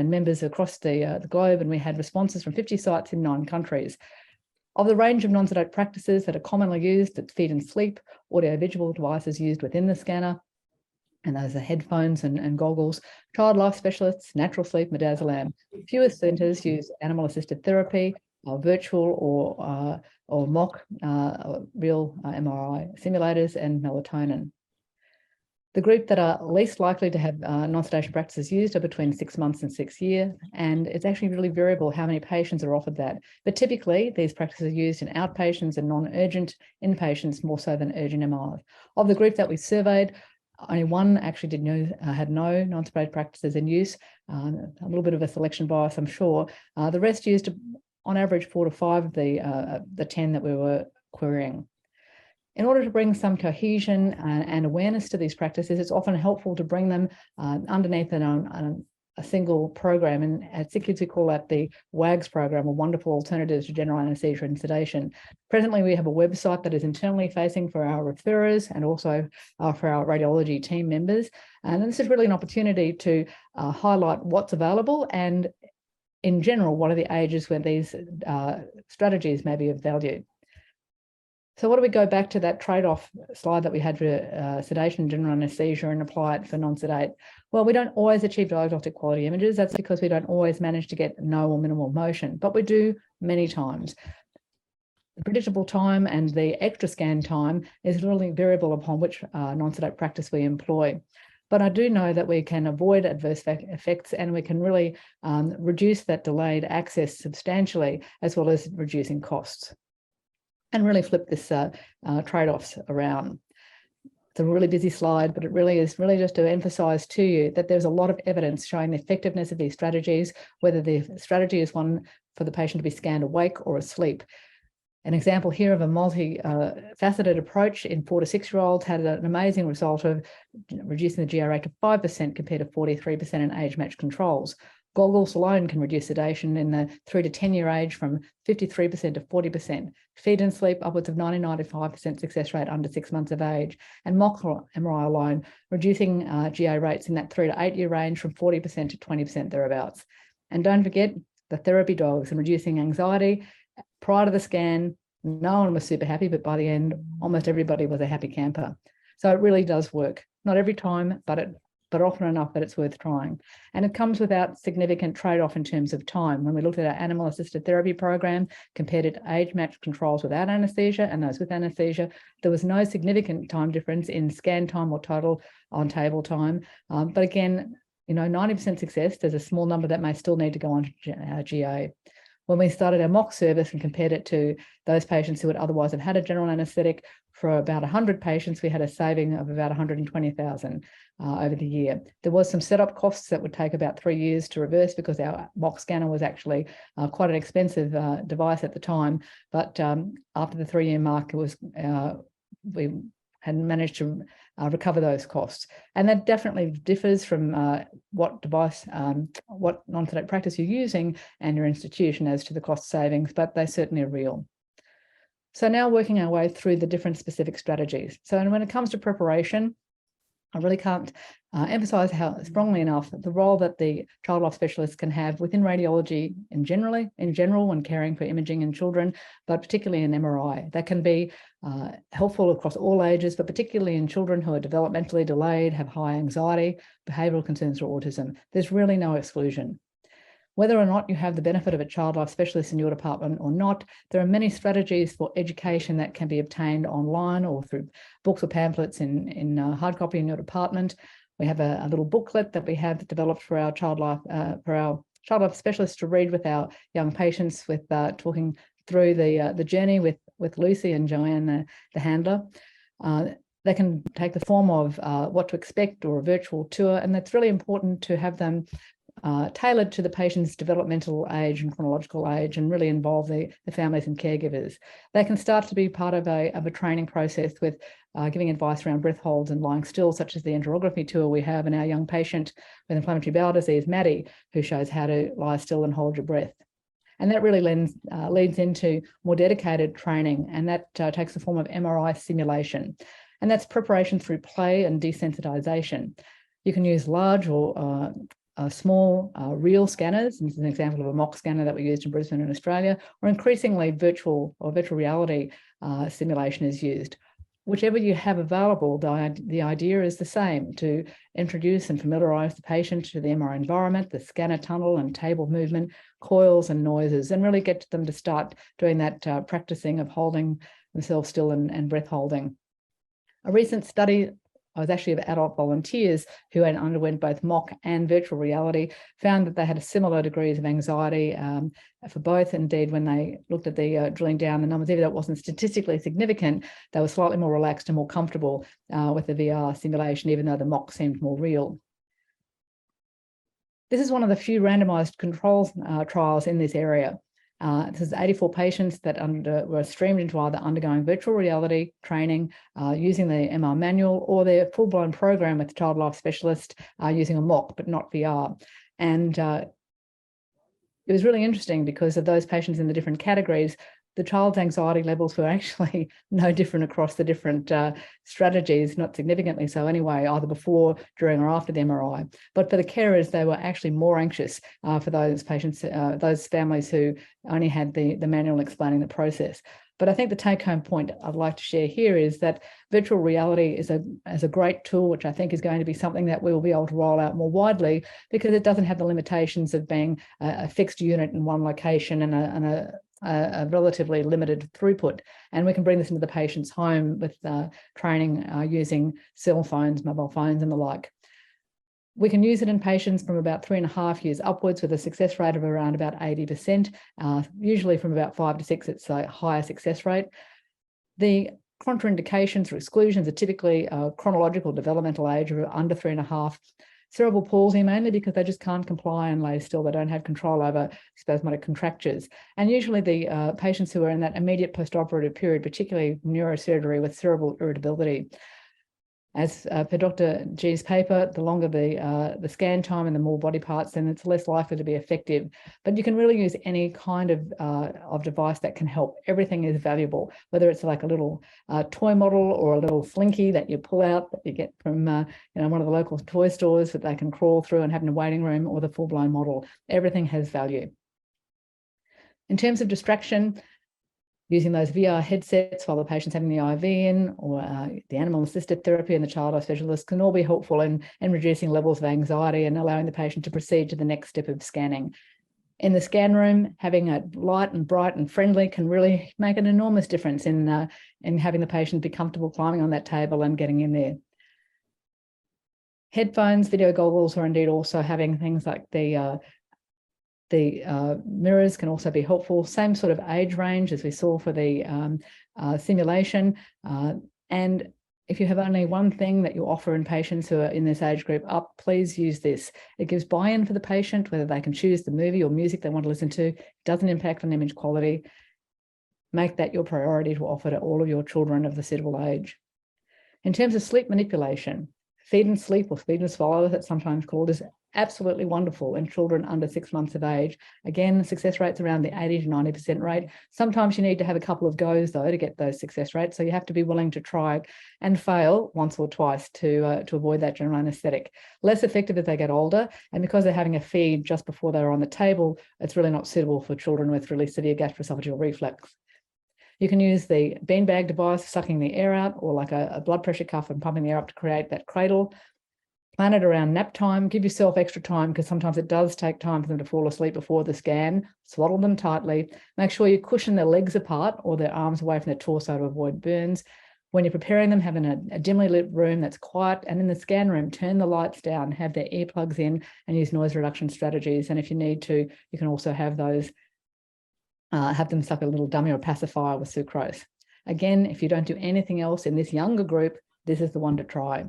members across the globe, and we had responses from 50 sites in 9 countries. Of the range of non-sedate practices that are commonly used, it's feed and sleep, audiovisual devices used within the scanner, and those are headphones and goggles, child life specialists, natural sleep, midazolam. Fewer centres use animal-assisted therapy, virtual or mock real MRI simulators, and melatonin. The group that are least likely to have non-sedation practices used are between 6 months and 6 years, and it's actually really variable how many patients are offered that. But typically, these practices are used in outpatients and non-urgent inpatients more so than urgent MRIs. Of the group that we surveyed, only 1 actually had no non-sedate practices in use, a little bit of a selection bias, I'm sure. The rest used, on average, 4 to 5 of the 10 that we were querying. In order to bring some cohesion and awareness to these practices, it's often helpful to bring them underneath a single program. And at SickKids, we call that the WAGS program, or Wonderful Alternatives to General Anesthesia and Sedation. Presently, we have a website that is internally facing for our referrers and also for our radiology team members. And this is really an opportunity to highlight what's available and, in general, what are the ages where these strategies may be of value. So what do we go back to that trade-off slide that we had for sedation and general anesthesia and apply it for non-sedate? Well, we don't always achieve diagnostic quality images. That's because we don't always manage to get no or minimal motion, but we do many times. The predictable time and the extra scan time is really variable upon which non-sedate practice we employ. But I do know that we can avoid adverse effects, and we can really reduce that delayed access substantially, as well as reducing costs, and really flip this trade-offs around. It's a really busy slide, but it really is just to emphasize to you that there's a lot of evidence showing the effectiveness of these strategies, whether the strategy is one for the patient to be scanned awake or asleep. An example here of a multi-faceted approach in 4 to 6 year olds had an amazing result of reducing the GA rate to 5% compared to 43% in age-matched controls. Goggles alone can reduce sedation in the 3 to 10 year age from 53% to 40%. Feed and sleep upwards of 90-95% success rate under 6 months of age. And mock MRI alone, reducing GA rates in that 3 to 8 year range from 40% to 20% thereabouts. And don't forget the therapy dogs and reducing anxiety. Prior to the scan, no one was super happy, but by the end, almost everybody was a happy camper. So it really does work. Not every time, but often enough that it's worth trying. And it comes without significant trade-off in terms of time. When we looked at our animal-assisted therapy program, compared it to age-matched controls without anesthesia and those with anesthesia, there was no significant time difference in scan time or total on-table time. But again, 90% success, there's a small number that may still need to go on to GA. When we started our mock service and compared it to those patients who would otherwise have had a general anaesthetic, for about 100 patients, we had a saving of about $120,000 over the year. There was some setup costs that would take about 3 years to reverse because our mock scanner was actually quite an expensive device at the time. But after the 3 year mark, we had managed to recover those costs. And that definitely differs from what device, what non-sedative practice you're using and your institution as to the cost savings, but they certainly are real. So now working our way through the different specific strategies. So when it comes to preparation, I really can't emphasize how strongly enough the role that the child life specialist can have within radiology in general when caring for imaging in children, but particularly in MRI. That can be helpful across all ages, but particularly in children who are developmentally delayed, have high anxiety, behavioural concerns, or autism. There's really no exclusion. Whether or not you have the benefit of a child life specialist in your department or not, there are many strategies for education that can be obtained online or through books or pamphlets in hard copy in your department. We have a little booklet that we have developed for our child life specialists to read with our young patients, with talking through the journey with Lucy and Joanne, the handler. They can take the form of what to expect or a virtual tour, and that's really important to have them tailored to the patient's developmental age and chronological age, and really involve the families and caregivers. They can start to be part of a training process with giving advice around breath holds and lying still, such as the enterography tour we have in our young patient with inflammatory bowel disease, Maddie, who shows how to lie still and hold your breath. And that really leads into more dedicated training, and that takes the form of MRI simulation. And that's preparation through play and desensitization. You can use large or small real scanners. This is an example of a mock scanner that we used in Brisbane in Australia, or increasingly virtual reality simulation is used. Whichever you have available, the idea is the same: to introduce and familiarise the patient to the MRI environment, the scanner tunnel and table movement, coils and noises, and really get them to start doing that practicing of holding themselves still and breath holding. A recent study was actually of adult volunteers who had underwent both mock and virtual reality, found that they had similar degrees of anxiety for both. Indeed, when they looked at the drilling down the numbers, even though it wasn't statistically significant, they were slightly more relaxed and more comfortable with the VR simulation, even though the mock seemed more real. This is one of the few randomized control trials in this area. This is 84 patients that were streamed into either undergoing virtual reality training using the MR manual, or their full-blown program with the child life specialist using a mock, but not VR. And it was really interesting because of those patients in the different categories. The child's anxiety levels were actually no different across the different strategies, not significantly so anyway, either before, during, or after the MRI. But for the carers, they were actually more anxious for those patients, those families who only had the manual explaining the process. But I think the take-home point I'd like to share here is that virtual reality is a great tool, which I think is going to be something that we will be able to roll out more widely, because it doesn't have the limitations of being a fixed unit in one location and a relatively limited throughput. And we can bring this into the patient's home with training using cell phones, mobile phones, and the like. We can use it in patients from about 3.5 years upwards, with a success rate of around about 80%. Usually from about 5 to 6, it's a higher success rate. The contraindications or exclusions are typically chronological developmental age of under 3.5. Cerebral palsy, mainly because they just can't comply and lay still. They don't have control over spasmodic contractures. And usually the patients who are in that immediate postoperative period, particularly neurosurgery with cerebral irritability. As per Dr. G's paper, the longer the scan time and the more body parts, then it's less likely to be effective. But you can really use any kind of device that can help. Everything is valuable, whether it's like a little toy model or a little slinky that you pull out that you get from one of the local toy stores that they can crawl through and have in a waiting room, or the full-blown model. Everything has value. In terms of distraction, using those VR headsets while the patient's having the IV in, or the animal-assisted therapy and the child life specialist can all be helpful in reducing levels of anxiety and allowing the patient to proceed to the next step of scanning. In the scan room, having it light and bright and friendly can really make an enormous difference in having the patient be comfortable climbing on that table and getting in there. Headphones, video goggles, or indeed also having things like the mirrors can also be helpful. Same sort of age range as we saw for the simulation. And if you have only one thing that you offer in patients who are in this age group up, please use this. It gives buy-in for the patient, whether they can choose the movie or music they want to listen to. It doesn't impact on image quality. Make that your priority to offer to all of your children of the suitable age. In terms of sleep manipulation, feed and sleep, or feed and swallow, as it's sometimes called, is absolutely wonderful in children under 6 months of age. Again, success rates around the 80 to 90% rate. Sometimes you need to have a couple of goes, though, to get those success rates. So you have to be willing to try and fail once or twice to avoid that general anesthetic. Less effective as they get older, and because they're having a feed just before they're on the table, it's really not suitable for children with really severe gastroesophageal reflux. You can use the beanbag device, sucking the air out, or like a blood pressure cuff and pumping the air up to create that cradle. Plan it around nap time. Give yourself extra time, because sometimes it does take time for them to fall asleep before the scan. Swaddle them tightly. Make sure you cushion their legs apart or their arms away from their torso to avoid burns. When you're preparing them, having a dimly lit room that's quiet, and in the scan room, turn the lights down, have their earplugs in, and use noise reduction strategies. And if you need to, you can also have those have them suck a little dummy or pacifier with sucrose. Again, if you don't do anything else in this younger group, this is the one to try.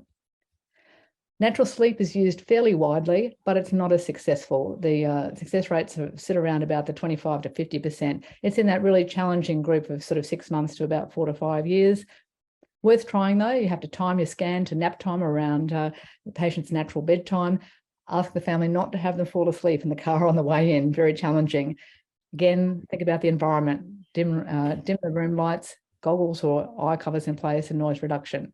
Natural sleep is used fairly widely, but it's not as successful. The success rates sit around about the 25 to 50%. It's in that really challenging group of sort of 6 months to about 4 to 5 years. Worth trying, though. You have to time your scan to nap time around the patient's natural bedtime. Ask the family not to have them fall asleep in the car on the way in. Very challenging. Again, think about the environment. Dim the room lights, goggles or eye covers in place, and noise reduction.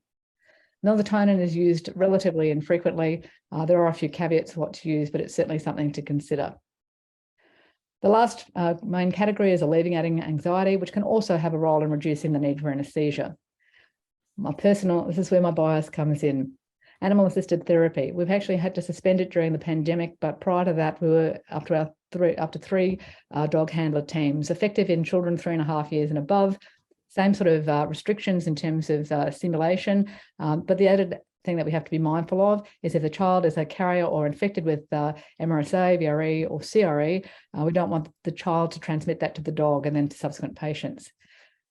Melatonin is used relatively infrequently. There are a few caveats to what to use, but it's certainly something to consider. The last main category is alleviating anxiety, which can also have a role in reducing the need for anesthesia. This is where my bias comes in. Animal-assisted therapy. We've actually had to suspend it during the pandemic, but prior to that, we were up to three dog handler teams, effective in children 3.5 years and above. Same sort of restrictions in terms of stimulation, but the added thing that we have to be mindful of is if the child is a carrier or infected with MRSA, VRE, or CRE, we don't want the child to transmit that to the dog and then to subsequent patients.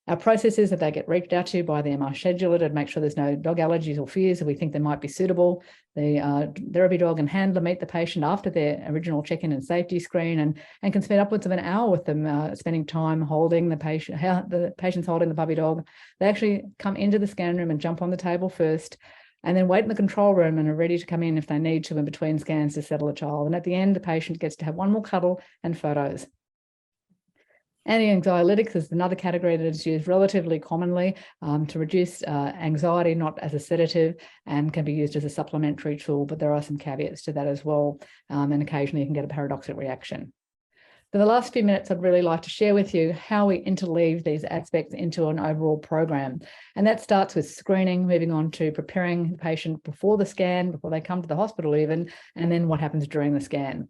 Our process is that they get reached out to by the MR scheduler to make sure there's no dog allergies or fears that we think they might be suitable. The therapy dog and handler meet the patient after their original check-in and safety screen and can spend upwards of an hour with them, spending time holding the patient, how the patient's holding the puppy dog. They actually come into the scan room and jump on the table first, and then wait in the control room and are ready to come in if they need to in between scans to settle a child. And at the end, the patient gets to have one more cuddle and photos. Anti-anxiolytics is another category that is used relatively commonly to reduce anxiety, not as a sedative, and can be used as a supplementary tool, but there are some caveats to that as well, and occasionally you can get a paradoxic reaction. For the last few minutes, I'd really like to share with you how we interleave these aspects into an overall program. And that starts with screening, moving on to preparing the patient before the scan, before they come to the hospital even, and then what happens during the scan.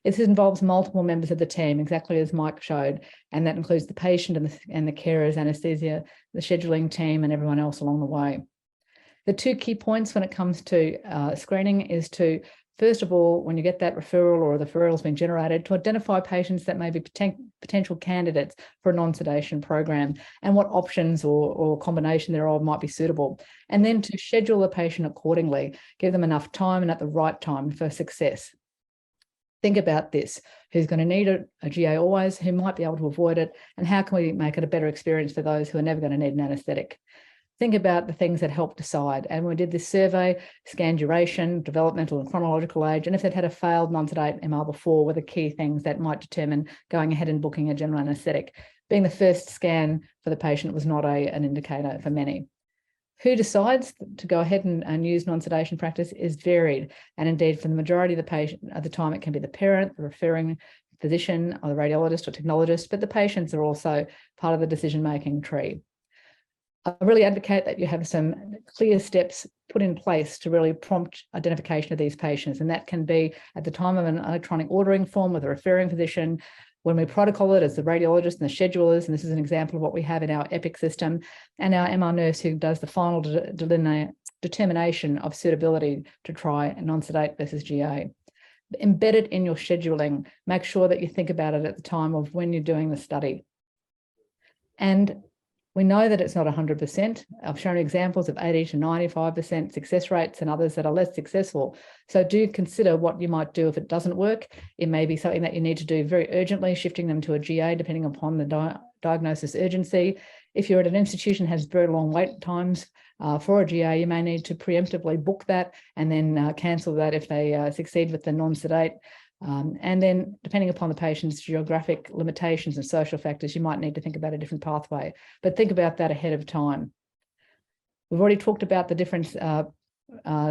This involves multiple members of the team, exactly as Mike showed, and that includes the patient and the carers, anaesthesia, the scheduling team, and everyone else along the way. The two key points when it comes to screening is to, first of all, when you get that referral or the referral has been generated, to identify patients that may be potential candidates for a non-sedation program and what options or combination thereof might be suitable. And then to schedule the patient accordingly, give them enough time and at the right time for success. Think about this: who's going to need a GA always, who might be able to avoid it, and how can we make it a better experience for those who are never going to need an anaesthetic? Think about the things that help decide. And we did this survey, scan duration, developmental and chronological age, and if they'd had a failed non-sedate MR before, were the key things that might determine going ahead and booking a general anaesthetic. Being the first scan for the patient was not an indicator for many. Who decides to go ahead and use non-sedation practice is varied. And indeed, for the majority of the patient, at the time, it can be the parent, the referring physician, or the radiologist or technologist, but the patients are also part of the decision-making tree. I really advocate that you have some clear steps put in place to really prompt identification of these patients. And that can be at the time of an electronic ordering form with a referring physician, when we protocol it as the radiologist and the schedulers, and this is an example of what we have in our EPIC system, and our MR nurse who does the final determination of suitability to try non-sedate versus GA. Embed it in your scheduling. Make sure that you think about it at the time of when you're doing the study. And we know that it's not 100%. I've shown examples of 80 to 95% success rates and others that are less successful. So do consider what you might do if it doesn't work. It may be something that you need to do very urgently, shifting them to a GA depending upon the diagnosis urgency. If you're at an institution that has very long wait times for a GA, you may need to preemptively book that and then cancel that if they succeed with the non-sedate. And then depending upon the patient's geographic limitations and social factors, you might need to think about a different pathway, but think about that ahead of time. We've already talked about the different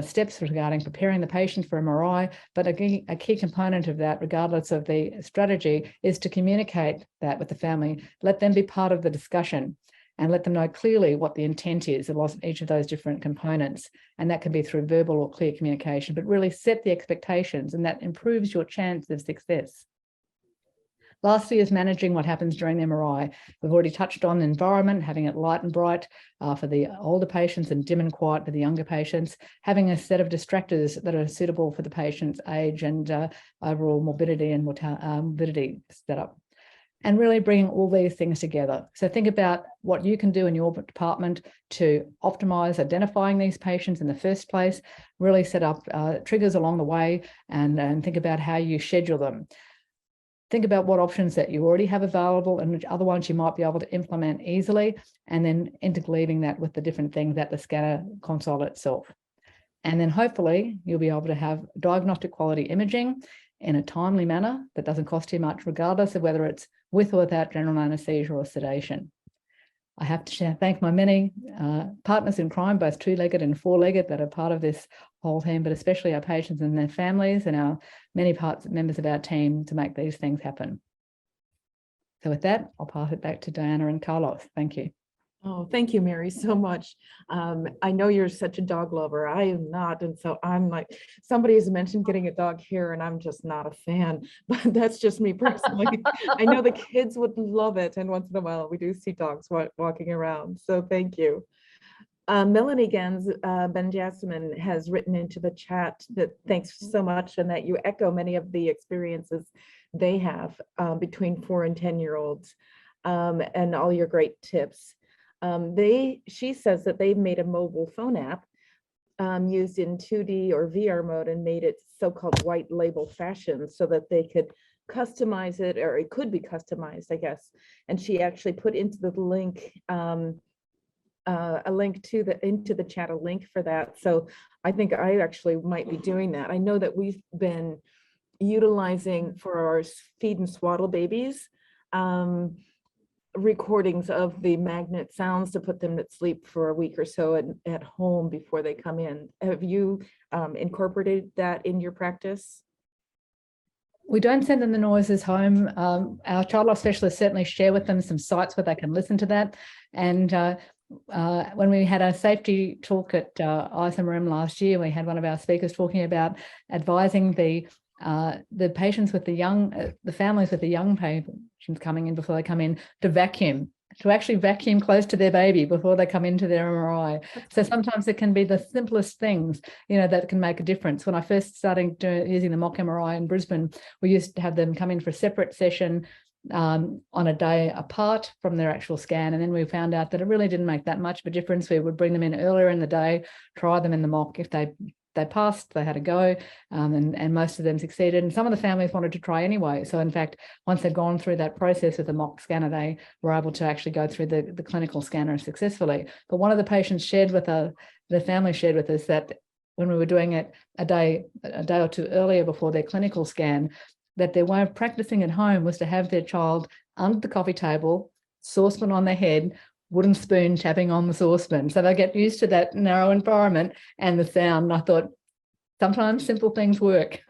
steps regarding preparing the patient for MRI, but a key component of that, regardless of the strategy, is to communicate that with the family. Let them be part of the discussion and let them know clearly what the intent is of each of those different components. And that can be through verbal or clear communication, but really set the expectations, and that improves your chance of success. Lastly is managing what happens during the MRI. We've already touched on the environment, having it light and bright for the older patients and dim and quiet for the younger patients, having a set of distractors that are suitable for the patient's age and overall morbidity and morbidity setup. And really bringing all these things together. So think about what you can do in your department to optimize identifying these patients in the first place, really set up triggers along the way, and think about how you schedule them. Think about what options that you already have available and which other ones you might be able to implement easily, and then interleaving that with the different things at the scanner console itself. And then hopefully you'll be able to have diagnostic quality imaging in a timely manner that doesn't cost too much, regardless of whether it's with or without general anesthesia or sedation. I have to thank my many partners in crime, both two-legged and four-legged, that are part of this whole team, but especially our patients and their families and our many members of our team to make these things happen. So with that, I'll pass it back to Diana and Carlos. Thank you. Oh, thank you, Mary, so much. I know you're such a dog lover. I am not. And so I'm like, somebody has mentioned getting a dog here and I'm just not a fan, but that's just me personally. I know the kids would love it. And once in a while we do see dogs walking around. So thank you. Melanie Benjamin has written into the chat that thanks so much and that you echo many of the experiences they have between 4 and 10-year-olds and all your great tips. She says that they've made a mobile phone app used in 2D or VR mode and made it so-called white label fashion so that they could customize it, or it could be customized, I guess. And she actually put into the link a link to into the chat, a link for that. So I think I actually might be doing that. I know that we've been utilizing for our feed and swaddle babies recordings of the magnet sounds to put them to sleep for a week or so at home before they come in. Have you incorporated that in your practice? We don't send them the noises home. Our child life specialists certainly share with them some sites where they can listen to that. And when we had a safety talk at ISMRM last year, we had one of our speakers talking about advising the patients with the families with the young patients coming in before they come in to actually vacuum close to their baby before they come into their MRI. So sometimes it can be the simplest things, that can make a difference. When I first started using the mock MRI in Brisbane, we used to have them come in for a separate session on a day apart from their actual scan. And then we found out that it really didn't make that much of a difference. We would bring them in earlier in the day, try them in the mock. If they passed, they had a go, and most of them succeeded. And some of the families wanted to try anyway. So in fact, once they'd gone through that process with the mock scanner, they were able to actually go through the clinical scanner successfully. But one of the patients the family shared with us that when we were doing it a day or two earlier before their clinical scan, that their way of practicing at home was to have their child under the coffee table, saucepan on their head, wooden spoon tapping on the saucepan. So they get used to that narrow environment and the sound. And I thought sometimes simple things work.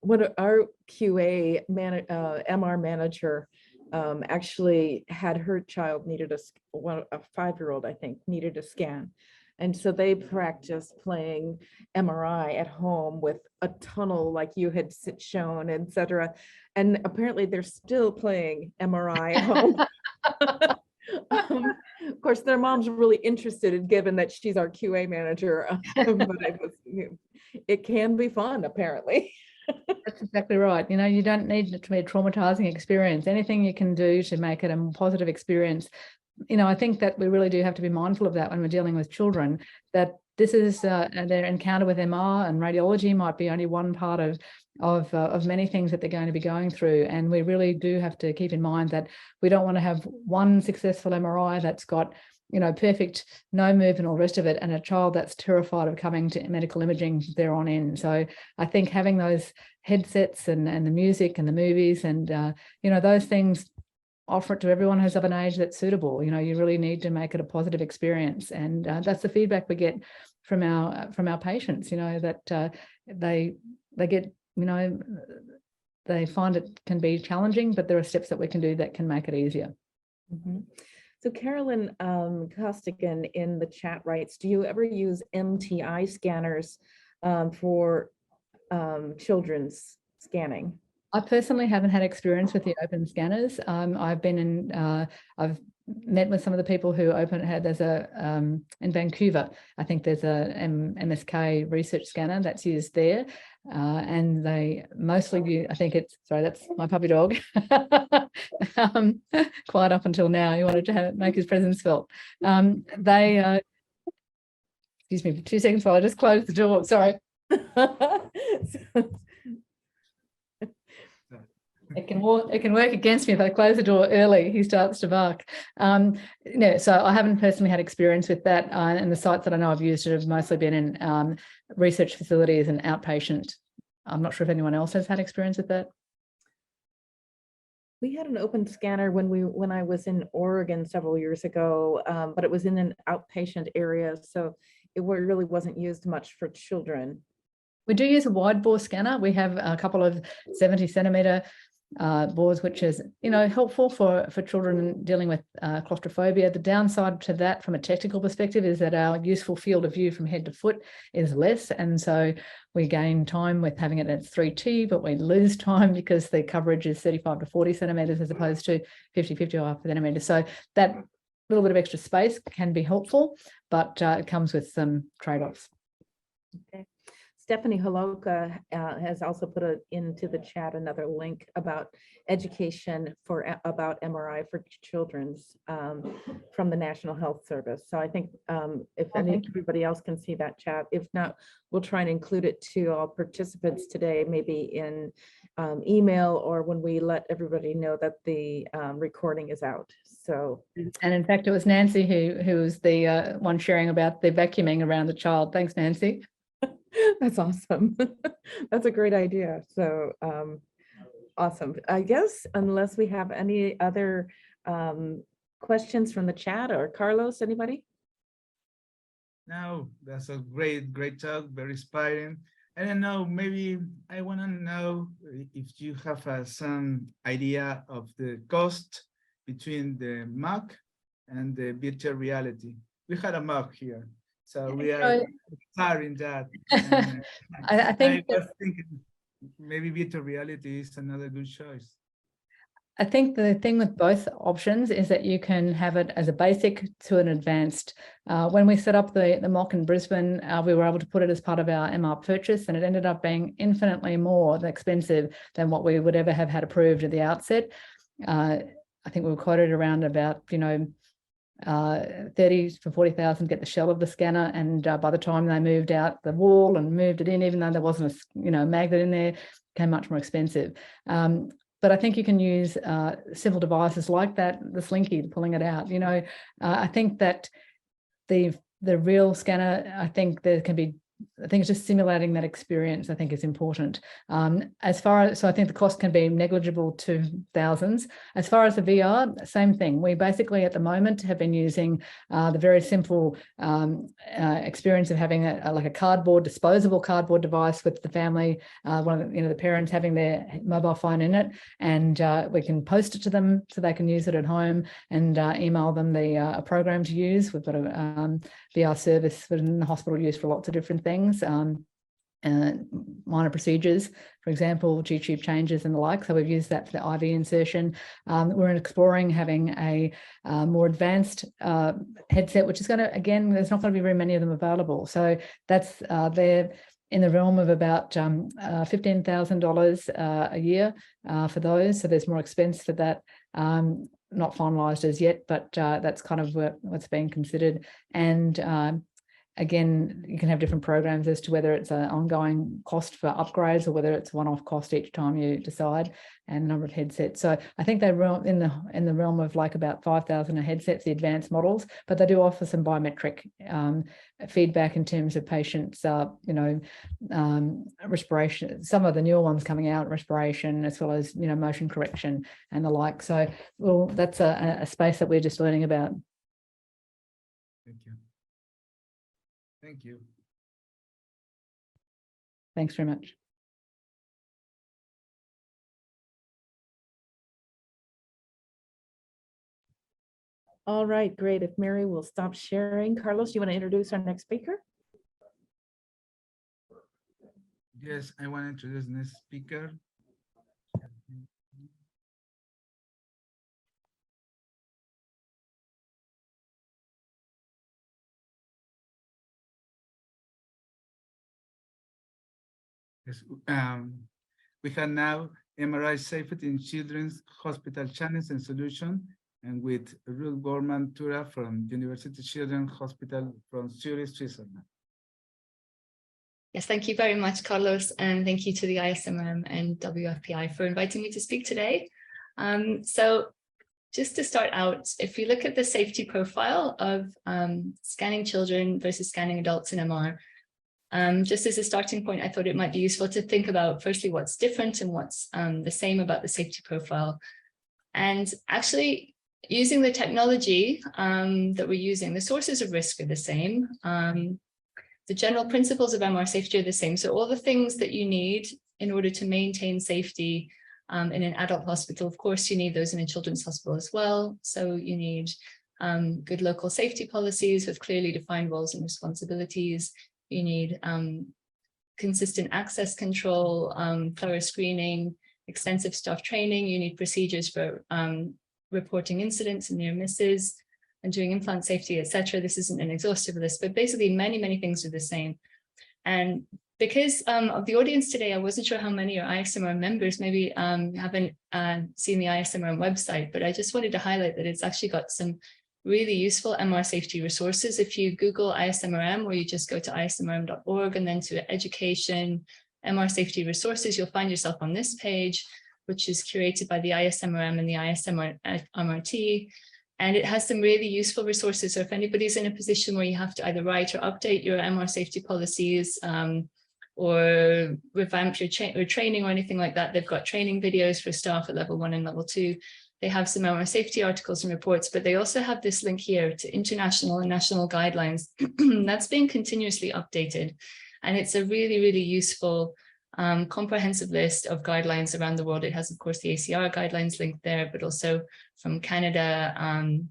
What our QA MR manager actually had her child needed a 5-year-old, I think, needed a scan. And so they practiced playing MRI at home with a tunnel like you had shown, etc. And apparently they're still playing MRI at home. Of course, their mom's really interested, given that she's our QA manager. But it can be fun, apparently. That's exactly right. You don't need it to be a traumatizing experience. Anything you can do to make it a positive experience I think that we really do have to be mindful of that when we're dealing with children, that this is their encounter with MR and radiology might be only one part of many things that they're going to be going through. And we really do have to keep in mind that we don't want to have one successful MRI that's got, perfect, no movement, all the rest of it, and a child that's terrified of coming to medical imaging there on in. So I think having those headsets and the music and the movies and, those things, offer it to everyone who's of an age that's suitable. You really need to make it a positive experience. And that's the feedback we get from our patients, that they get, they find it can be challenging, but there are steps that we can do that can make it easier. Mm-hmm. So Carolyn Costigan in the chat writes, do you ever use MTI scanners for children's scanning? I personally haven't had experience with the open scanners. I've met with some of the people who there's a in Vancouver, I think there's a MSK research scanner that's used there. And they mostly use, I think sorry, that's my puppy dog. Quiet up until now, he wanted to make his presence felt. Excuse me for 2 seconds while I just close the door, sorry. It can work against me if I close the door early. He starts to bark. So I haven't personally had experience with that, and the sites that I know I've used have mostly been in research facilities and outpatient. I'm not sure if anyone else has had experience with that. We had an open scanner when I was in Oregon several years ago, but it was in an outpatient area, so it really wasn't used much for children. We do use a wide bore scanner. We have a couple of 70 centimeter bores, which is helpful for children dealing with claustrophobia. The downside to that from a technical perspective is that our useful field of view from head to foot is less, and so we gain time with having it at 3T, but we lose time because the coverage is 35 to 40 centimeters as opposed to 50 centimeters. So that little bit of extra space can be helpful, but it comes with some trade-offs. Okay. Stephanie Holoka has also put into the chat another link about education about MRI for children's from the National Health Service. So I think if everybody else can see that chat, if not, we'll try and include it to all participants today, maybe in email or when we let everybody know that the recording is out. So, and in fact, it was Nancy who was the one sharing about the vacuuming around the child. Thanks, Nancy. That's awesome. That's a great idea. So awesome. I guess unless we have any other questions from the chat or Carlos, anybody? No, that's a great talk, very inspiring. I don't know, maybe I want to know if you have some idea of the cost between the Mac and the virtual reality. We had a Mac here. So we are starting that. I think I was thinking maybe virtual reality is another good choice. I think the thing with both options is that you can have it as a basic to an advanced. When we set up the mock in Brisbane, we were able to put it as part of our MR purchase, and it ended up being infinitely more expensive than what we would ever have had approved at the outset. I think we were quoted around about, 30 for 40,000 get the shell of the scanner, and by the time they moved out the wall and moved it in, even though there wasn't a magnet in there, it became much more expensive. But I think you can use simple devices like that, the slinky, pulling it out. I think that the real scanner, I think it's just simulating that experience, I think, is important. So I think the cost can be negligible to thousands. As far as the VR, same thing. We basically at the moment have been using the very simple experience of having a disposable cardboard device with the family, the parents having their mobile phone in it, and we can post it to them so they can use it at home and email them a program to use. We've got a VR service within the hospital used for lots of different things, minor procedures, for example, G-tube changes and the like. So we've used that for the IV insertion. We're exploring having a more advanced headset, which is going to, again, there's not going to be very many of them available. So that's they're in the realm of about $15,000 a year for those. So there's more expense for that. not finalized as yet, but that's kind of what's being considered. And again, you can have different programs as to whether it's an ongoing cost for upgrades or whether it's one-off cost each time you decide, and the number of headsets. So I think they're in the realm of like about 5,000 headsets, the advanced models, but they do offer some biometric feedback in terms of patients, respiration, some of the newer ones coming out, respiration, as well as, motion correction and the like. So, well, that's a space that we're just learning about. Thank you. Thank you. Thanks very much. All right, great. If Mary will stop sharing. Carlos, you want to introduce our next speaker? Yes, I want to introduce the next speaker. Yes, we have now MRI safety in children's hospital channels and solution, and with Ruth Gorman-Tura from University Children's Hospital from Zurich, Switzerland. Yes, thank you very much, Carlos, and thank you to the ISMM and WFPI for inviting me to speak today. So just to start out, if you look at the safety profile of scanning children versus scanning adults in MR, just as a starting point, I thought it might be useful to think about firstly what's different and what's the same about the safety profile. And actually using the technology that we're using, the sources of risk are the same. The general principles of MR safety are the same. So all the things that you need in order to maintain safety in an adult hospital, of course, you need those in a children's hospital as well. So you need good local safety policies with clearly defined roles and responsibilities. You need consistent access control, thorough screening, extensive staff training. You need procedures for reporting incidents and near misses and doing implant safety, etc. This isn't an exhaustive list, but basically many, many things are the same. And because of the audience today, I wasn't sure how many are ISMR members, maybe haven't seen the ISMR website, but I just wanted to highlight that it's actually got some really useful MR safety resources. If you Google ISMRM, or you just go to ismrm.org and then to education, MR safety resources, you'll find yourself on this page, which is curated by the ISMRM and the ISMRT. And it has some really useful resources. So if anybody's in a position where you have to either write or update your MR safety policies or revamp your training or anything like that, they've got training videos for staff at level 1 and level 2. They have some MR safety articles and reports, but they also have this link here to international and national guidelines that's being continuously updated. And it's a really, really useful comprehensive list of guidelines around the world. It has, of course, the ACR guidelines linked there, but also from Canada,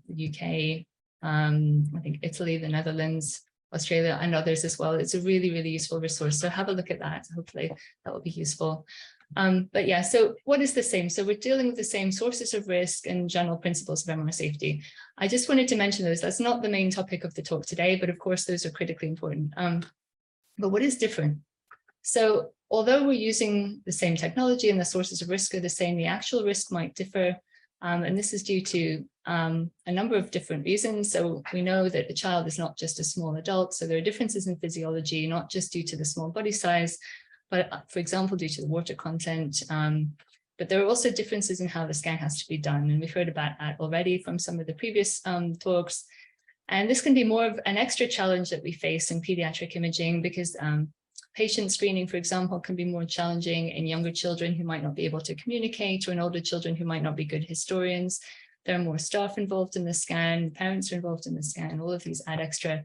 the UK, I think Italy, the Netherlands, Australia, and others as well. It's a really, really useful resource. So have a look at that. Hopefully that will be useful. But yeah, so what is the same? So we're dealing with the same sources of risk and general principles of MR safety. I just wanted to mention those. That's not the main topic of the talk today, but of course, those are critically important. But what is different? So although we're using the same technology and the sources of risk are the same, the actual risk might differ. And this is due to a number of different reasons. So we know that the child is not just a small adult. So there are differences in physiology, not just due to the small body size, but for example, due to the water content. But there are also differences in how the scan has to be done. And we've heard about that already from some of the previous talks. And this can be more of an extra challenge that we face in pediatric imaging because patient screening, for example, can be more challenging in younger children who might not be able to communicate, or in older children who might not be good historians. There are more staff involved in the scan, parents are involved in the scan. All of these add extra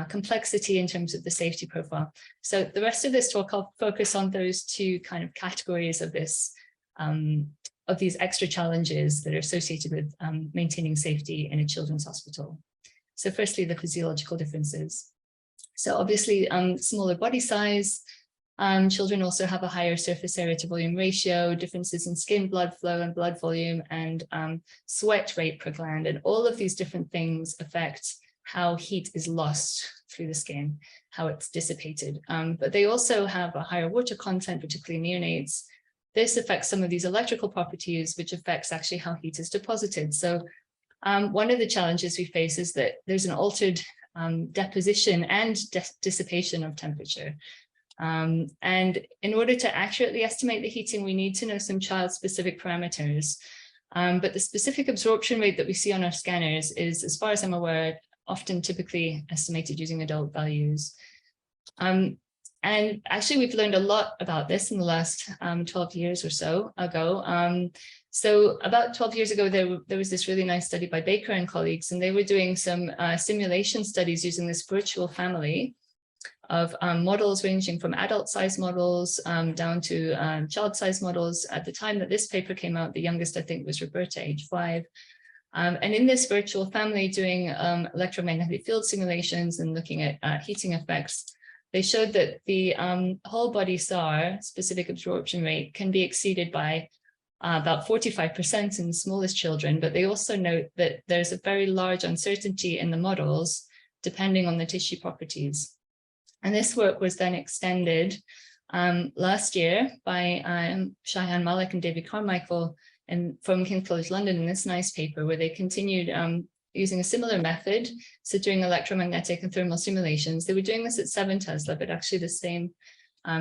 complexity in terms of the safety profile. So the rest of this talk, I'll focus on those two kind of categories of this, of these extra challenges that are associated with maintaining safety in a children's hospital. So firstly, the physiological differences. So obviously, smaller body size, children also have a higher surface area to volume ratio, differences in skin blood flow and blood volume, and sweat rate per gland. And all of these different things affect how heat is lost through the skin, how it's dissipated. But they also have a higher water content, particularly neonates, this affects some of these electrical properties, which affects actually how heat is deposited. So one of the challenges we face is that there's an altered deposition and dissipation of temperature. And in order to accurately estimate the heating, we need to know some child-specific parameters. But the specific absorption rate that we see on our scanners is, as far as I'm aware, often typically estimated using adult values. And actually, we've learned a lot about this in the last 12 years or so ago. So about 12 years ago, there was this really nice study by Baker and colleagues, and they were doing some simulation studies using this virtual family of models ranging from adult-sized models down to child-sized models. At the time that this paper came out, the youngest, I think, was Roberta, age 5. And in this virtual family, doing electromagnetic field simulations and looking at heating effects, they showed that the whole body SAR, specific absorption rate, can be exceeded by about 45% in the smallest children, but they also note that there's a very large uncertainty in the models, depending on the tissue properties. And this work was then extended last year by Shahyan Malik and David Carmichael from King's College London in this nice paper, where they continued using a similar method, so doing electromagnetic and thermal simulations. They were doing this at 7 Tesla, but actually the same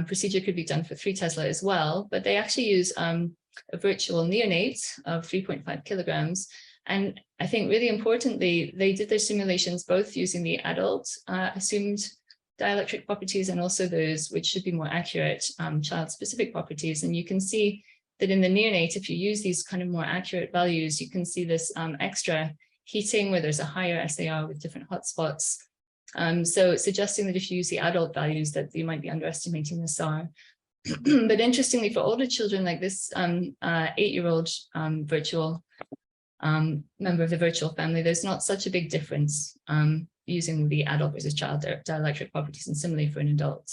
procedure could be done for 3 Tesla as well. But they actually use a virtual neonate of 3.5 kilograms. And I think really importantly, they did their simulations both using the adult assumed dielectric properties and also those which should be more accurate child-specific properties. And you can see that in the neonate, if you use these kind of more accurate values, you can see this extra heating where there's a higher SAR with different hotspots. So suggesting that if you use the adult values that you might be underestimating the SAR. But interestingly, for older children like this 8-year-old virtual member of the virtual family, there's not such a big difference using the adult versus child dielectric properties, and similarly for an adult.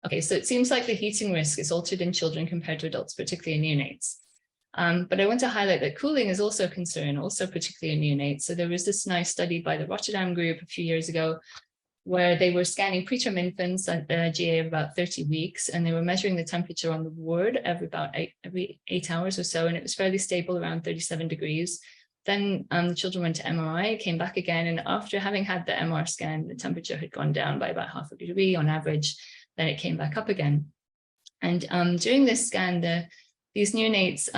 Okay, so it seems like the heating risk is altered in children compared to adults, particularly in neonates. But I want to highlight that cooling is also a concern, also particularly in neonates. So there was this nice study by the Rotterdam group a few years ago, where they were scanning preterm infants at the GA of about 30 weeks, and they were measuring the temperature on the ward every 8 hours or so, and it was fairly stable around 37 degrees. Then the children went to MRI, came back again, and after having had the MR scan, the temperature had gone down by about half a degree on average. Then it came back up again. And during this scan, these neonates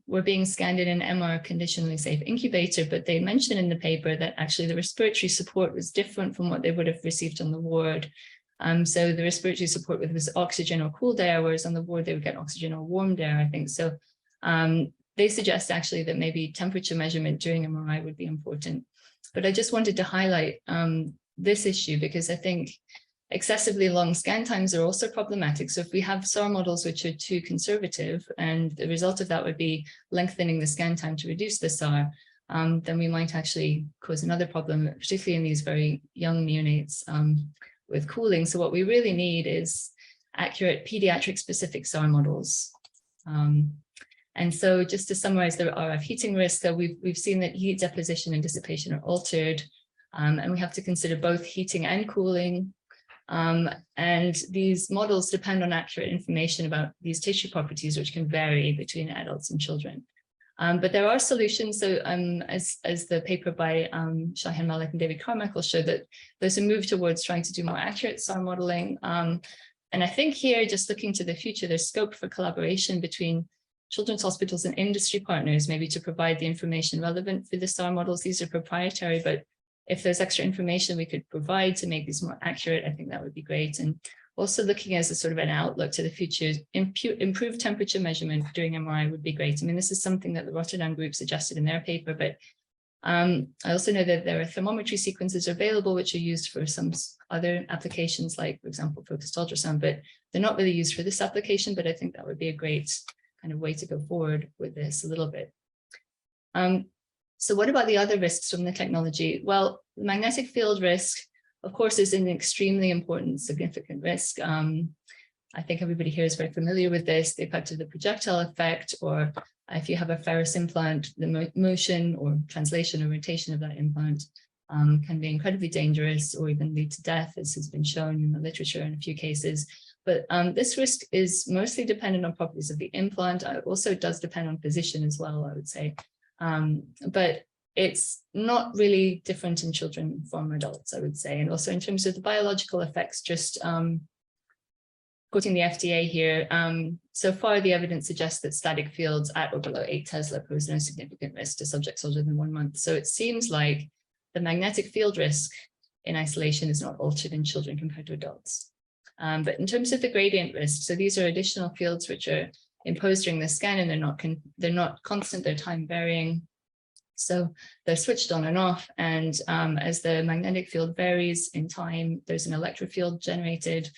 were being scanned in an MR conditionally safe incubator, but they mentioned in the paper that actually the respiratory support was different from what they would have received on the ward. So the respiratory support was oxygen or cooled air, whereas on the ward they would get oxygen or warmed air, I think. So they suggest actually that maybe temperature measurement during MRI would be important. But I just wanted to highlight this issue because I think excessively long scan times are also problematic. So if we have SAR models which are too conservative, and the result of that would be lengthening the scan time to reduce the SAR, then we might actually cause another problem, particularly in these very young neonates with cooling. So what we really need is accurate pediatric specific SAR models. And so just to summarize the RF heating risk, we've seen that heat deposition and dissipation are altered, and we have to consider both heating and cooling. And these models depend on accurate information about these tissue properties, which can vary between adults and children. But there are solutions. So as the paper by Shahyan Malik and David Carmichael showed, that there's a move towards trying to do more accurate SAR modeling. And I think here, just looking to the future, there's scope for collaboration between children's hospitals and industry partners, maybe to provide the information relevant for the SAR models. These are proprietary, but if there's extra information we could provide to make these more accurate, I think that would be great. And also looking as a sort of an outlook to the future, improved temperature measurement during MRI would be great. I mean, this is something that the Rotterdam group suggested in their paper, but I also know that there are thermometry sequences available which are used for some other applications, like, for example, focused ultrasound, but they're not really used for this application, but I think that would be a great kind of way to go forward with this a little bit. So what about the other risks from the technology? Well, the magnetic field risk, of course, is an extremely important, significant risk. I think everybody here is very familiar with this, the effect of the projectile effect, or if you have a ferrous implant, the motion or translation or rotation of that implant can be incredibly dangerous or even lead to death, as has been shown in the literature in a few cases. But this risk is mostly dependent on properties of the implant. It also does depend on position as well, I would say. But it's not really different in children from adults, I would say. And also in terms of the biological effects, just quoting the FDA here, so far the evidence suggests that static fields at or below 8 Tesla pose no significant risk to subjects older than 1 month. So it seems like the magnetic field risk in isolation is not altered in children compared to adults. But in terms of the gradient risk, so these are additional fields which are imposed during the scan, and they're not constant, they're time varying. So they're switched on and off, and as the magnetic field varies in time, there's an electric field generated,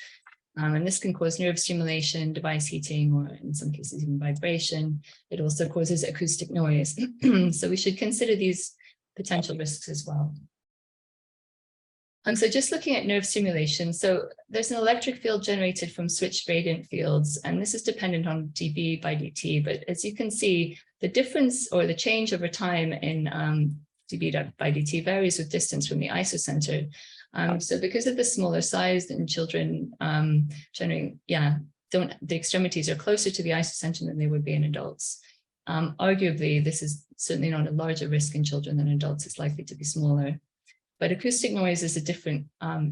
and this can cause nerve stimulation, device heating, or in some cases even vibration. It also causes acoustic noise. So we should consider these potential risks as well. So just looking at nerve stimulation, so there's an electric field generated from switched gradient fields, and this is dependent on dB by dt. But as you can see, the difference or the change over time in dB by dt varies with distance from the isocenter. So because of the smaller size in children, generally, the extremities are closer to the isocenter than they would be in adults. Arguably, this is certainly not a larger risk in children than adults. It's likely to be smaller. But acoustic noise is a different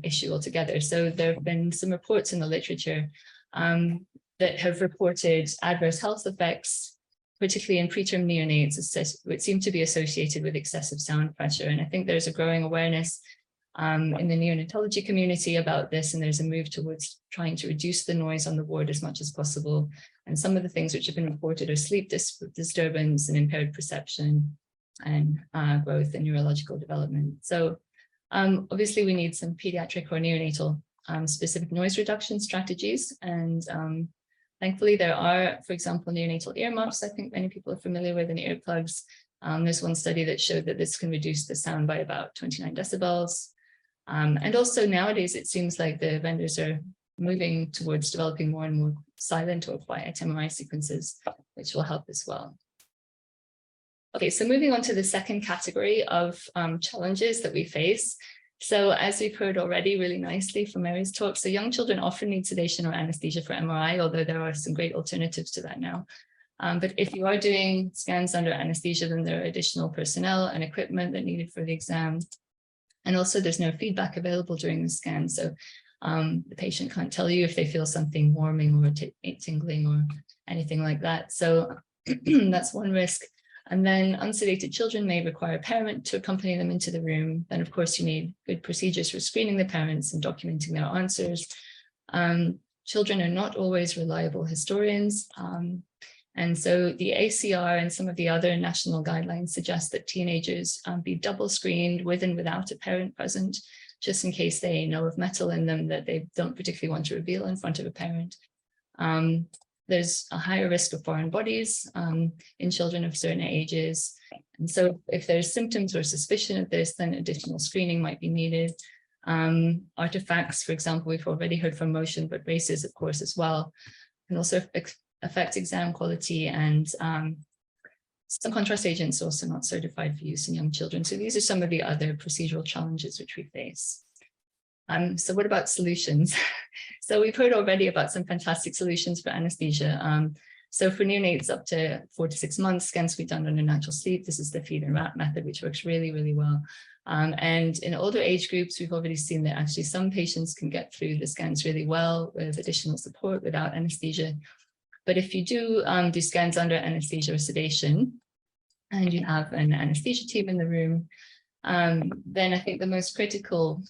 issue altogether. So there have been some reports in the literature that have reported adverse health effects, particularly in preterm neonates, which seem to be associated with excessive sound pressure. And I think there's a growing awareness in the neonatology community about this, and there's a move towards trying to reduce the noise on the ward as much as possible. And some of the things which have been reported are sleep disturbance and impaired perception and growth and neurological development. So obviously we need some pediatric or neonatal specific noise reduction strategies. And thankfully there are, for example, neonatal ear muffs. I think many people are familiar with, and earplugs. There's one study that showed that this can reduce the sound by about 29 decibels. And also nowadays, it seems like the vendors are moving towards developing more and more silent or quiet MRI sequences, which will help as well. Okay, so moving on to the second category of challenges that we face. So as we've heard already really nicely from Mary's talk, so young children often need sedation or anesthesia for MRI, although there are some great alternatives to that now. But if you are doing scans under anesthesia, then there are additional personnel and equipment that are needed for the exam. And also there's no feedback available during the scan. So the patient can't tell you if they feel something warming or tingling or anything like that. So that's one risk. And then unsedated children may require a parent to accompany them into the room. Then of course you need good procedures for screening the parents and documenting their answers. Children are not always reliable historians. And so the ACR and some of the other national guidelines suggest that teenagers be double screened with and without a parent present, just in case they know of metal in them that they don't particularly want to reveal in front of a parent. There's a higher risk of foreign bodies in children of certain ages. And so if there's symptoms or suspicion of this, then additional screening might be needed. Artifacts, for example, we've already heard from motion, but races, of course, as well, can also affect exam quality, and some contrast agents also not certified for use in young children. So these are some of the other procedural challenges which we face. So what about solutions? So we've heard already about some fantastic solutions for anesthesia. So for neonates up to 4 to 6 months, scans can be done under natural sleep. This is the feed and wrap method, which works really, really well. And in older age groups, we've already seen that actually some patients can get through the scans really well with additional support without anesthesia. But if you do scans under anesthesia or sedation, and you have an anesthesia team in the room, then I think the most critical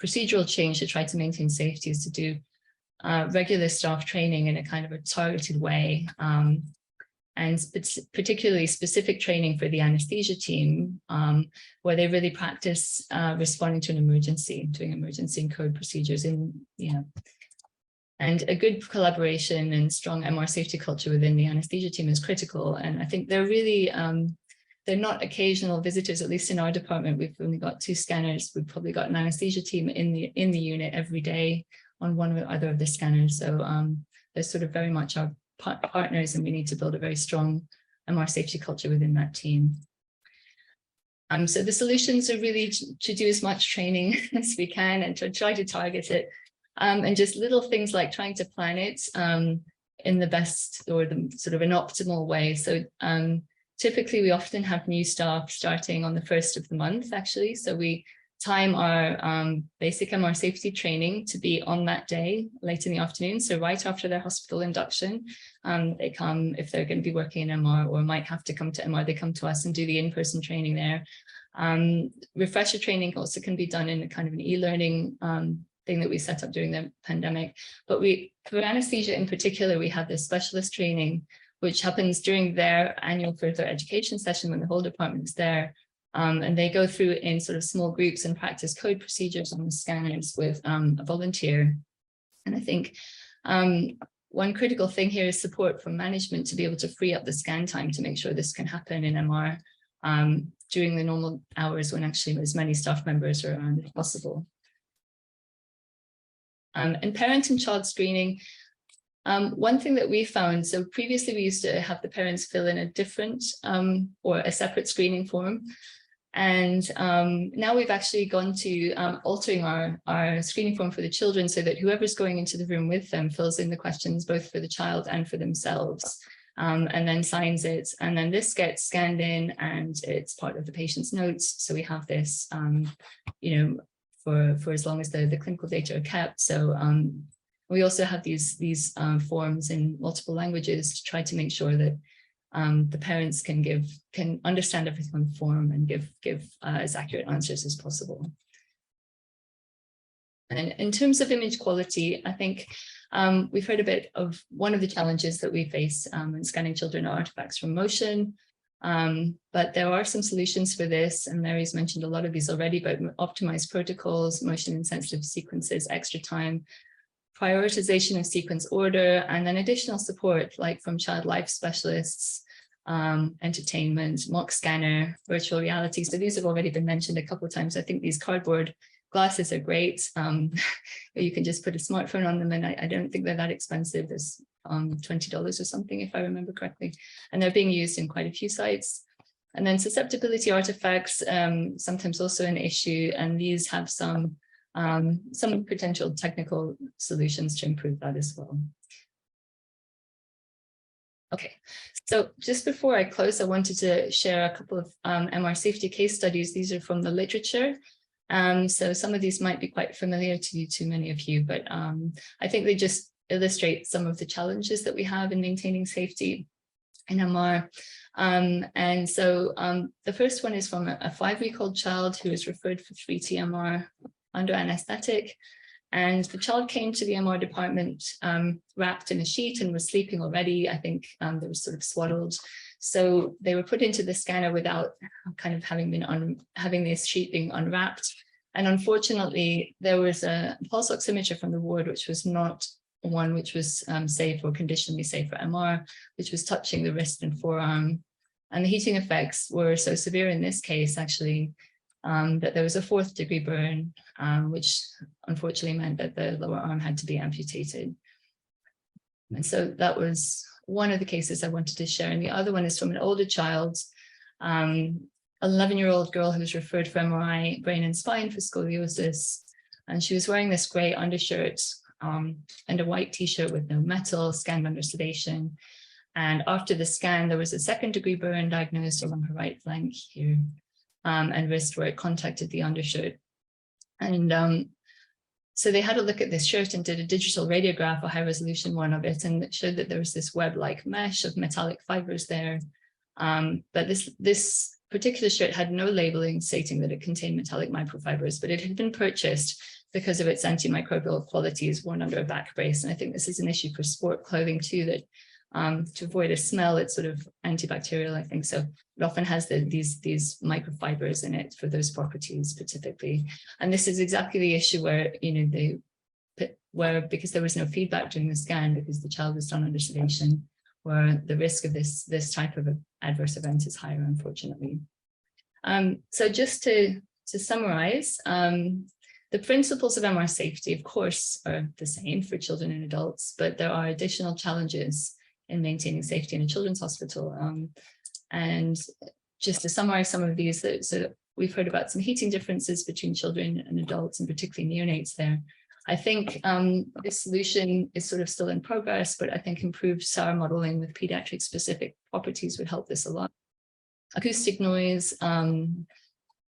procedural change to try to maintain safety is to do regular staff training in a kind of a targeted way, and particularly specific training for the anesthesia team, where they really practice responding to an emergency, doing emergency and code procedures and a good collaboration and strong MR safety culture within the anesthesia team is critical. And I think they're really, they're not occasional visitors, at least in our department. We've only got 2 scanners. We've probably got an anesthesia team in the unit every day on one or other of the scanners. So they're sort of very much our partners, and we need to build a very strong MR safety culture within that team. So the solutions are really to do as much training as we can and to try to target it. And just little things like trying to plan it in the best or the sort of an optimal way. So typically we often have new staff starting on the 1st of the month, actually. So we time our basic MR safety training to be on that day, late in the afternoon. So right after their hospital induction, they come, if they're going to be working in MR or might have to come to MR, they come to us and do the in-person training there. Refresher training also can be done in a kind of an e-learning thing that we set up during the pandemic. But for anesthesia in particular, we have this specialist training, which happens during their annual further education session when the whole department is there. And they go through in sort of small groups and practice code procedures on the scanners with a volunteer. And I think one critical thing here is support from management to be able to free up the scan time to make sure this can happen in MR during the normal hours when actually as many staff members are around as possible. And parent and child screening, one thing that we found, so previously we used to have the parents fill in a different or a separate screening form. And now we've actually gone to altering our screening form for the children so that whoever's going into the room with them fills in the questions both for the child and for themselves, and then signs it. And then this gets scanned in and it's part of the patient's notes. So we have this, you know, for as long as the clinical data are kept. So we also have these forms in multiple languages to try to make sure that the parents can understand everything on the form and give as accurate answers as possible. And in terms of image quality, I think we've heard a bit of one of the challenges that we face in scanning children are artifacts from motion. But there are some solutions for this, and Mary's mentioned a lot of these already, but optimized protocols, motion insensitive sequences, extra time, prioritization of sequence order, and then additional support like from child life specialists, entertainment, mock scanner, virtual reality. So these have already been mentioned a couple of times. I think these cardboard glasses are great. You can just put a smartphone on them, and I don't think they're that expensive. There's $20 or something, if I remember correctly. And they're being used in quite a few sites. And then susceptibility artifacts, sometimes also an issue, and these have some potential technical solutions to improve that as well. Okay, so just before I close, I wanted to share a couple of MR safety case studies. These are from the literature. So some of these might be quite familiar to many of you, but I think they just illustrate some of the challenges that we have in maintaining safety in MR. And so the first one is from a 5-week-old child who was referred for 3T MR under anesthetic. And the child came to the MR department wrapped in a sheet and was sleeping already. I think they were sort of swaddled. So they were put into the scanner without kind of having this sheet being unwrapped. And unfortunately, there was a pulse oximeter from the ward, which was not one which was safe or conditionally safe for MR, which was touching the wrist and forearm. And the heating effects were so severe in this case, actually, that there was a 4th-degree burn, which unfortunately meant that the lower arm had to be amputated. And so that was one of the cases I wanted to share. And the other one is from an older child, 11-year-old girl who was referred for MRI, brain and spine for scoliosis. And she was wearing this gray undershirt and a white t-shirt with no metal, scanned under sedation. And after the scan, there was a 2nd-degree burn diagnosed along her right flank here, and wrist where it contacted the undershirt. And so they had a look at this shirt and did a digital radiograph, a high-resolution one of it, and it showed that there was this web-like mesh of metallic fibers there. But this particular shirt had no labeling stating that it contained metallic microfibers, but it had been purchased because of its antimicrobial qualities, worn under a back brace. And I think this is an issue for sport clothing too, that to avoid a smell, it's sort of antibacterial, I think. So it often has these microfibers in it for those properties specifically. And this is exactly the issue where, you know, because there was no feedback during the scan, because the child was done under sedation, where the risk of this type of adverse event is higher, unfortunately. So just to summarize, the principles of MR safety, of course, are the same for children and adults, but there are additional challenges in maintaining safety in a children's hospital. And just to summarize some of these, so we've heard about some heating differences between children and adults, and particularly neonates there. I think this solution is sort of still in progress, but I think improved SAR modeling with pediatric specific properties would help this a lot. Acoustic noise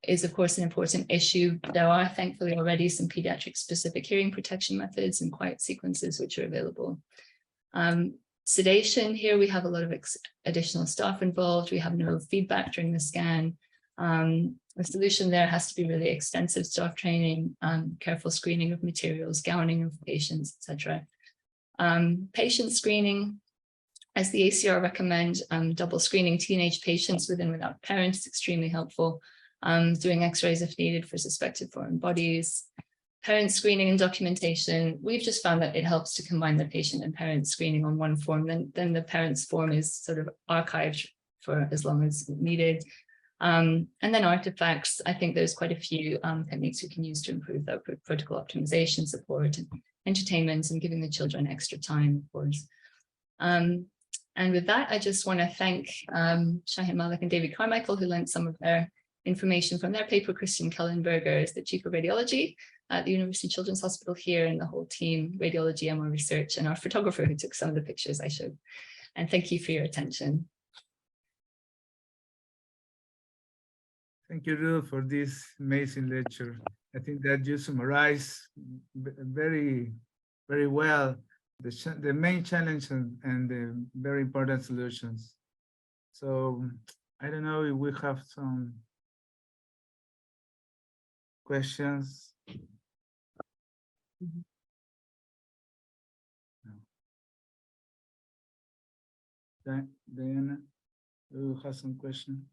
is of course an important issue. There are thankfully already some pediatric specific hearing protection methods and quiet sequences which are available. Sedation, here we have a lot of additional staff involved. We have no feedback during the scan. The solution there has to be really extensive staff training, careful screening of materials, gowning of patients, etc. Patient screening, as the ACR recommend, double screening teenage patients with and without parents is extremely helpful. Doing x-rays if needed for suspected foreign bodies. Parent screening and documentation, we've just found that it helps to combine the patient and parent screening on one form, then the parent's form is sort of archived for as long as needed. And then artifacts, I think there's quite a few techniques we can use to improve that protocol optimization, support, and entertainment, and giving the children extra time, of course. And with that, I just want to thank Shahin Malik and David Carmichael, who lent some of their information from their paper. Christian Kellenberger is the Chief of Radiology at the University Children's Hospital here, and the whole team, Radiology, MR Research, and our photographer who took some of the pictures I showed. And thank you for your attention. Thank you, Ruth, for this amazing lecture. I think that you summarized very, very well the main challenge and the very important solutions. So I don't know if we have some questions. No. Diana, do you have some question?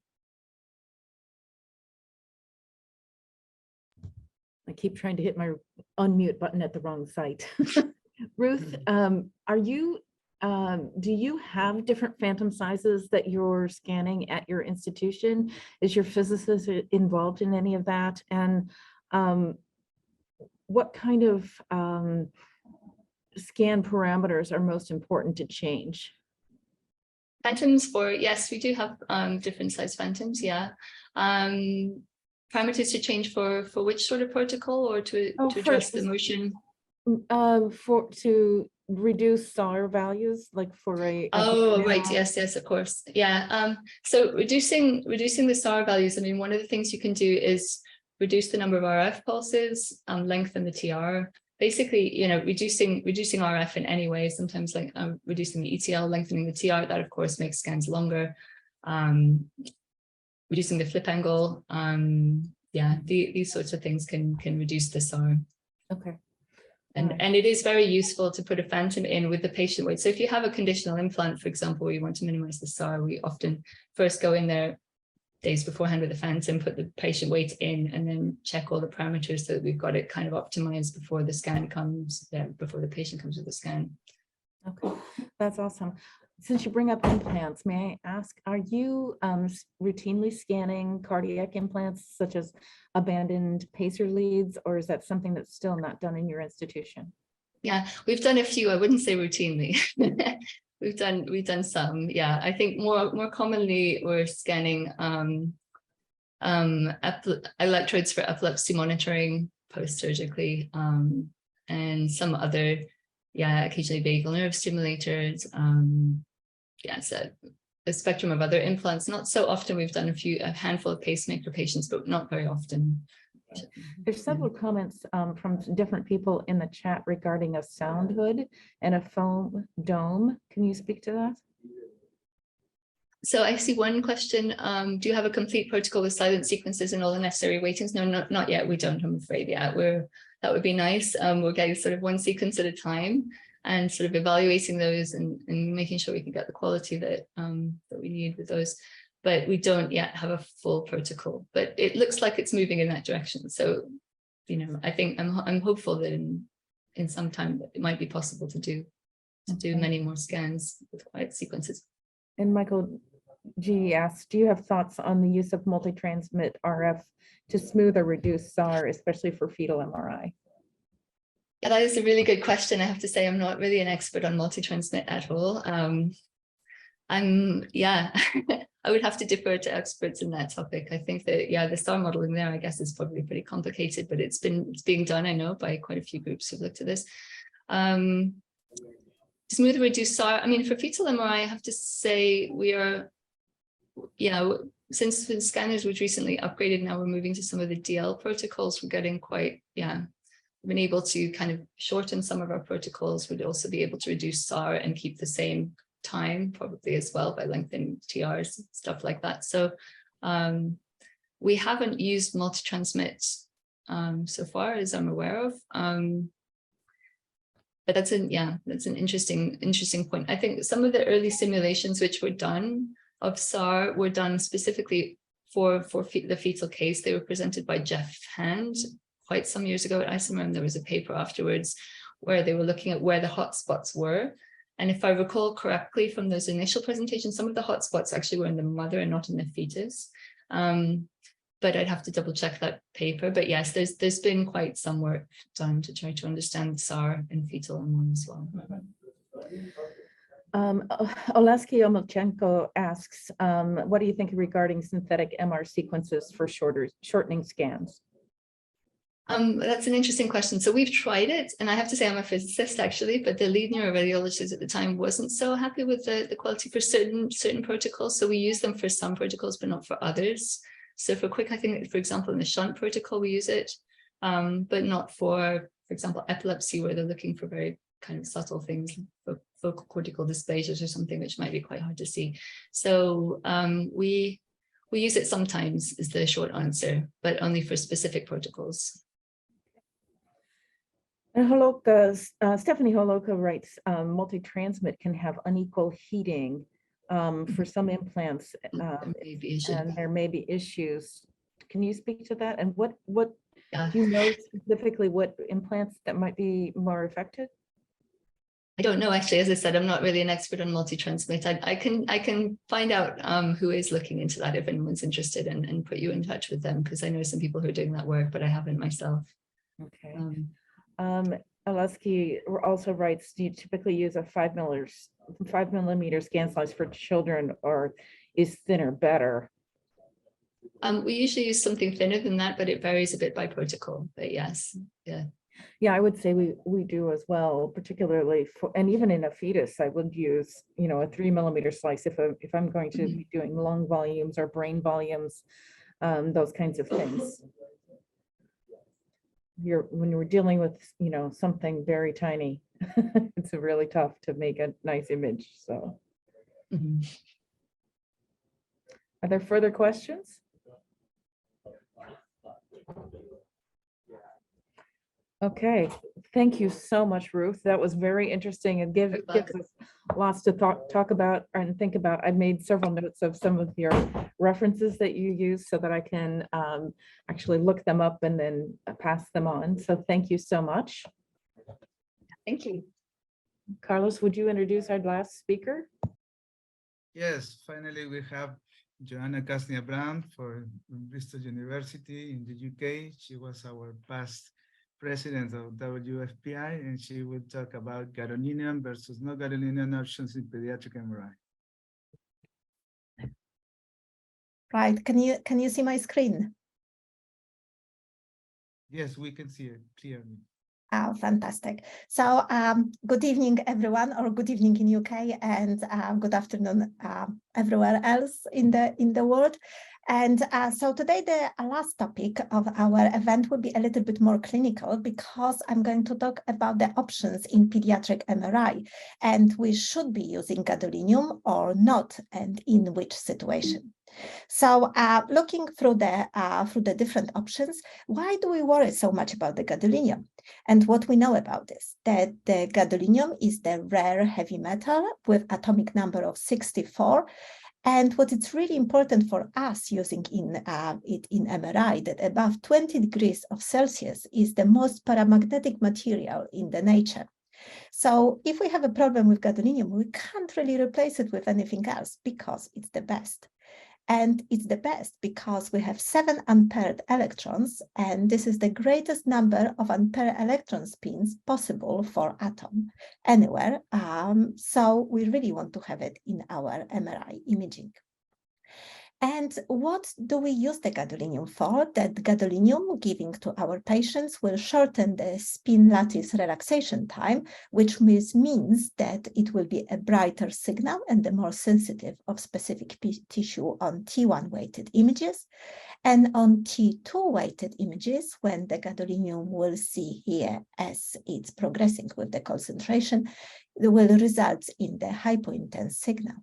I keep trying to hit my unmute button at the wrong site. Ruth, do you have different phantom sizes that you're scanning at your institution? Is your physicist involved in any of that? And what kind of scan parameters are most important to change? Phantoms yes, we do have different size phantoms, yeah. Parameters to change for which sort of protocol, or to address the motion? To reduce SAR values, like for a right, yes, of course, yeah. So reducing the SAR values, I mean, one of the things you can do is reduce the number of RF pulses, lengthen the TR. Basically, you know, reducing RF in any way, sometimes like reducing the ETL, lengthening the TR, that of course makes scans longer. Reducing the flip angle, yeah, these sorts of things can reduce the SAR. Okay. And it is very useful to put a phantom in with the patient weight. So if you have a conditional implant, for example, where you want to minimize the SAR, we often first go in there days beforehand with the phantom, put the patient weight in, and then check all the parameters so that we've got it kind of optimized before the scan comes, before the patient comes with the scan. Okay, that's awesome. Since you bring up implants, may I ask, are you routinely scanning cardiac implants such as abandoned pacer leads, or is that something that's still not done in your institution? Yeah, we've done a few. I wouldn't say routinely. we've done some. Yeah, I think more commonly we're scanning electrodes for epilepsy monitoring post-surgically, and some other, occasionally vagal nerve stimulators. So a spectrum of other implants. Not so often. We've done a handful of pacemaker patients, but not very often. There's several comments from different people in the chat regarding a sound hood and a foam dome. Can you speak to that? So I see one question. Do you have a complete protocol with silent sequences and all the necessary waitings? No, not yet. We don't, I'm afraid. Yeah, that would be nice. We're getting sort of one sequence at a time and sort of evaluating those and making sure we can get the quality that we need with those. But we don't yet have a full protocol, but it looks like it's moving in that direction. So, you know, I think I'm hopeful that in some time it might be possible to do many more scans with quiet sequences. And Michael G asks, do you have thoughts on the use of multi-transmit RF to smooth or reduce SAR, especially for fetal MRI? Yeah, that is a really good question. I have to say I'm not really an expert on multi-transmit at all. I I would have to defer to experts in that topic. I think that, yeah, the STAR modeling there, I guess, is probably pretty complicated, but it's being done, I know, by quite a few groups who've looked at this. Smooth reduced SAR. I mean, for fetal MRI, I have to say we are, since the scanners was recently upgraded, now we're moving to some of the DL protocols. We're getting quite, we've been able to kind of shorten some of our protocols. We'd also be able to reduce SAR and keep the same time probably as well by lengthening TRs, stuff like that. So we haven't used multi-transmit so far as I'm aware of. But that's an interesting point. I think some of the early simulations which were done of SAR were done specifically for the fetal case. They were presented by Jeff Hand quite some years ago at ISMRM. There was a paper afterwards where they were looking at where the hotspots were. And if I recall correctly from those initial presentations, some of the hotspots actually were in the mother and not in the fetus. But I'd have to double check that paper. But yes, there's been quite some work done to try to understand SAR in fetal MRI as well. Oleski Omelchenko asks, what do you think regarding synthetic MR sequences for shortening scans? That's an interesting question. So we've tried it, and I have to say I'm a physicist actually, but the lead neuroradiologist at the time wasn't so happy with the quality for certain protocols. So we use them for some protocols, but not for others. So for quick, I think, for example, in the shunt protocol, we use it, but not for example, epilepsy, where they're looking for very kind of subtle things, for focal cortical dysplasias or something, which might be quite hard to see. So we use it sometimes is the short answer, but only for specific protocols. And Stephanie Holoka writes, multi-transmit can have unequal heating for some implants, and there may be issues. Can you speak to that? And what do you know specifically what implants that might be more affected? I don't know, actually. As I said, I'm not really an expert on multi-transmit. I can find out who is looking into that if anyone's interested, and put you in touch with them, because I know some people who are doing that work, but I haven't myself. Okay. Oleski also writes, do you typically use a 5 millimeter scan size for children, or is thinner better? We usually use something thinner than that, but it varies a bit by protocol. But yes, yeah. Yeah, I would say we do as well, particularly for, and even in a fetus, I would use, a 3 millimeter slice if I'm going to be doing lung volumes or brain volumes, those kinds of things. When you're dealing with, something very tiny, it's really tough to make a nice image. So, Are there further questions? Okay, thank you so much, Ruth. That was very interesting and gives us lots to talk about and think about. I've made several notes of some of your references that you use so that I can actually look them up and then pass them on. So thank you so much. Thank you. Carlos, would you introduce our last speaker? Yes, finally we have Joanna Casnia-Brown for Bristol University in the UK. She was our past president of WFPI, and she will talk about gadolinium versus no gadolinium options in pediatric MRI. Right, can you see my screen? Yes, we can see it clearly. Oh, fantastic. So good evening, everyone, or good evening in UK, and good afternoon everywhere else in the world. And so today the last topic of our event will be a little bit more clinical, because I'm going to talk about the options in pediatric MRI, and we should be using gadolinium or not, and in which situation. So looking through the different options, why do we worry so much about the gadolinium? And what we know about this, that the gadolinium is the rare heavy metal with atomic number of 64. And what is really important for us using it in MRI, that above 20 degrees of Celsius is the most paramagnetic material in the nature. So if we have a problem with gadolinium, we can't really replace it with anything else, because it's the best. And it's the best because we have 7 unpaired electrons, and this is the greatest number of unpaired electron spins possible for atom anywhere. So we really want to have it in our MRI imaging. And what do we use the gadolinium for? That gadolinium giving to our patients will shorten the spin lattice relaxation time, which means that it will be a brighter signal and the more sensitive of specific tissue on T1 weighted images. And on T2 weighted images, when the gadolinium will see here as it's progressing with the concentration, it will result in the hypointense signal.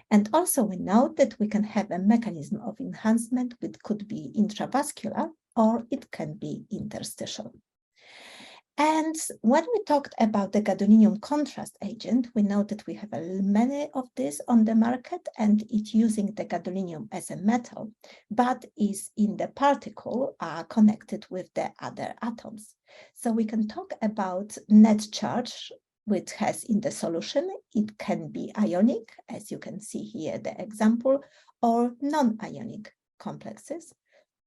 And also we know that we can have a mechanism of enhancement which could be intravascular or it can be interstitial. And when we talked about the gadolinium contrast agent, we know that we have many of these on the market and it's using the gadolinium as a metal, but is in the particle connected with the other atoms. So we can talk about net charge, which has in the solution, it can be ionic, as you can see here, the example, or non-ionic complexes.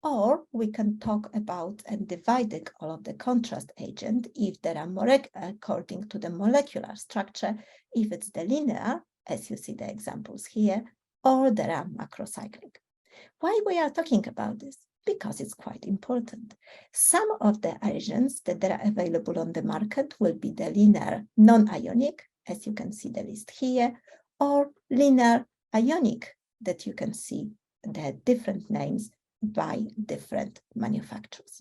Or we can talk about and dividing all of the contrast agent if there are according to the molecular structure, if it's the linear, as you see the examples here, or there are macrocyclic. Why we are talking about this? Because it's quite important. Some of the agents that are available on the market will be the linear non-ionic, as you can see the list here, or linear ionic, that you can see the different names by different manufacturers.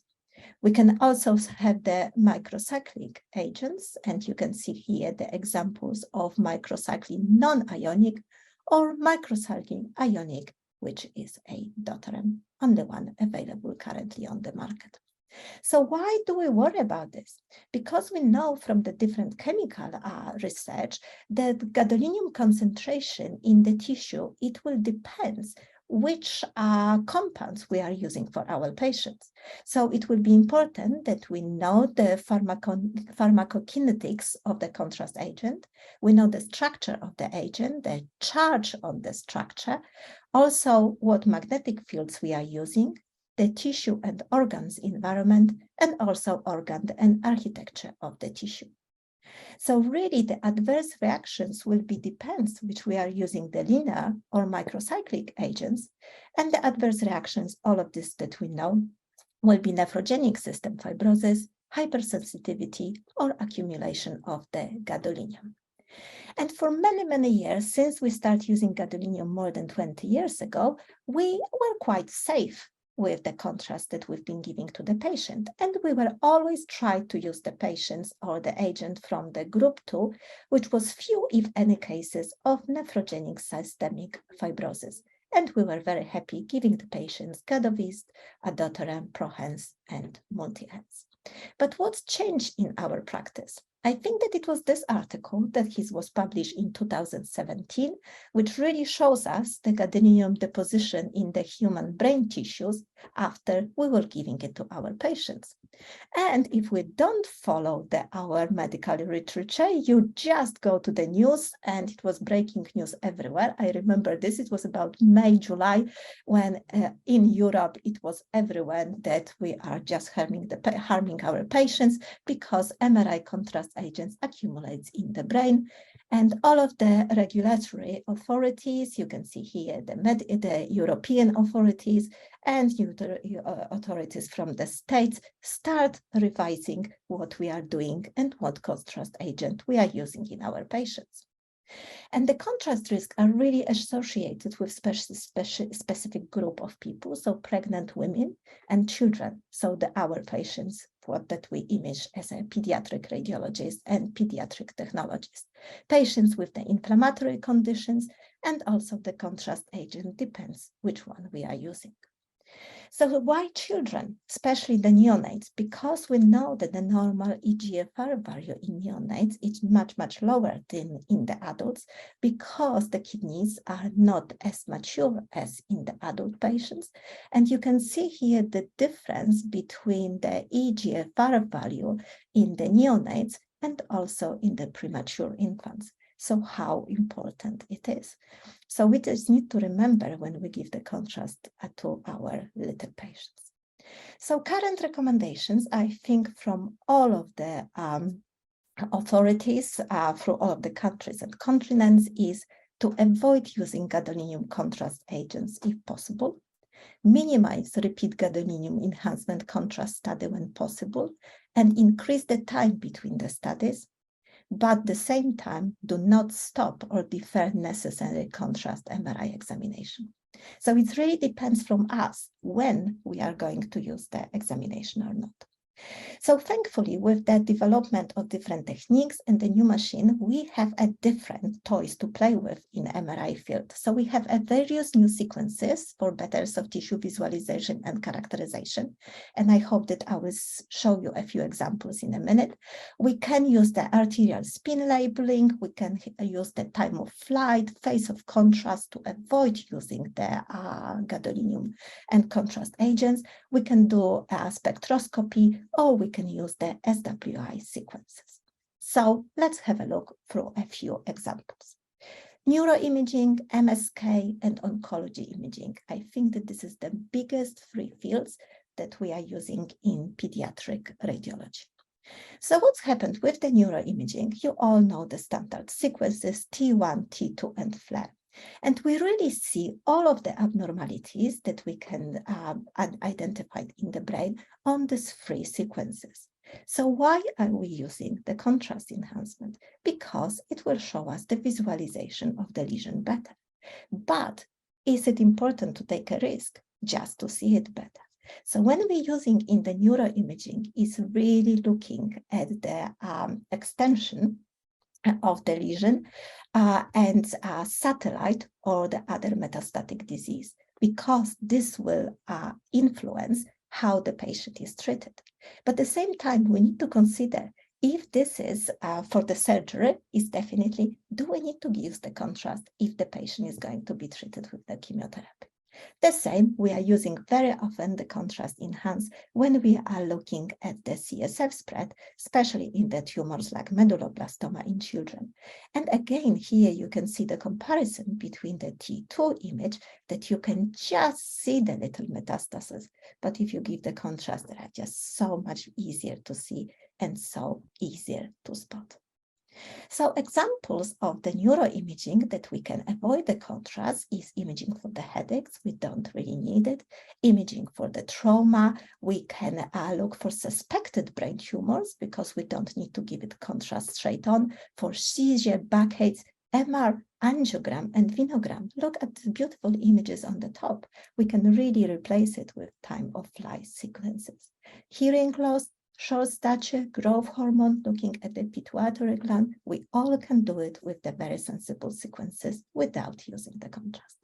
We can also have the microcyclic agents, and you can see here the examples of microcyclic non-ionic or microcyclic ionic, which is a deuterium, only one available currently on the market. So why do we worry about this? Because we know from the different chemical research that gadolinium concentration in the tissue, it will depend which compounds we are using for our patients. So it will be important that we know the pharmacokinetics of the contrast agent. We know the structure of the agent, the charge on the structure, also what magnetic fields we are using, the tissue and organs environment, and also organ and architecture of the tissue. So really the adverse reactions will be depends which we are using the linear or microcyclic agents, and the adverse reactions, all of this that we know, will be nephrogenic system fibrosis, hypersensitivity, or accumulation of the gadolinium. And for many, many years, since we started using gadolinium more than 20 years ago, we were quite safe with the contrast that we've been giving to the patient. And we will always try to use the patients or the agent from the group 2, which was few, if any, cases of nephrogenic systemic fibrosis. And we were very happy giving the patients Gadovist, Adoteram, Prohance, and Multihance. But what's changed in our practice? I think that it was this article that was published in 2017, which really shows us the gadolinium deposition in the human brain tissues after we were giving it to our patients. And if we don't follow our medical literature, you just go to the news and it was breaking news everywhere. I remember this, it was about May, July, when in Europe, it was everywhere that we are just harming our patients because MRI contrast agents accumulates in the brain. And all of the regulatory authorities, you can see here the European authorities and authorities from the states start revising what we are doing and what contrast agent we are using in our patients. And the contrast risks are really associated with specific group of people, so pregnant women and children, so our patients that we image as a pediatric radiologist and pediatric technologist, patients with the inflammatory conditions, and also the contrast agent depends which one we are using. So why children, especially the neonates? Because we know that the normal eGFR value in neonates is much, much lower than in the adults because the kidneys are not as mature as in the adult patients. And you can see here the difference between the eGFR value in the neonates and also in the premature infants. So how important it is. So we just need to remember when we give the contrast to our little patients. So current recommendations, I think from all of the authorities, through all of the countries and continents, is to avoid using gadolinium contrast agents if possible, minimize repeat gadolinium enhancement contrast study when possible, and increase the time between the studies, but at the same time, do not stop or defer necessary contrast MRI examination. So it really depends from us when we are going to use the examination or not. So thankfully, with the development of different techniques and the new machine, we have a different toys to play with in MRI field. So we have various new sequences for better soft tissue visualization and characterization. And I hope that I will show you a few examples in a minute. We can use the arterial spin labeling. We can use the time of flight, phase of contrast to avoid using the gadolinium and contrast agents. We can do spectroscopy, or we can use the SWI sequences. So let's have a look through a few examples. Neuroimaging, MSK, and oncology imaging. I think that this is the biggest three fields that we are using in pediatric radiology. So what's happened with the neuroimaging? You all know the standard sequences T1, T2, and FLAIR. And we really see all of the abnormalities that we can identify in the brain on these three sequences. So why are we using the contrast enhancement? Because it will show us the visualization of the lesion better. But is it important to take a risk just to see it better? So when we're using in the neuroimaging, is really looking at the extension of the lesion and satellite or the other metastatic disease, because this will influence how the patient is treated. But at the same time, we need to consider if this is for the surgery, is definitely, do we need to use the contrast if the patient is going to be treated with the chemotherapy? The same, we are using very often the contrast enhanced when we are looking at the CSF spread, especially in the tumors like medulloblastoma in children. And again, here you can see the comparison between the T2 image that you can just see the little metastasis. But if you give the contrast, they are just so much easier to see and so easier to spot. So examples of the neuroimaging that we can avoid the contrast is imaging for the headaches. We don't really need it. Imaging for the trauma. We can look for suspected brain tumors because we don't need to give it contrast straight on. For seizure, backaches, MR, angiogram, and venogram. Look at the beautiful images on the top. We can really replace it with time of flight sequences. Hearing loss, short stature, growth hormone, looking at the pituitary gland, we all can do it with the very sensible sequences without using the contrast.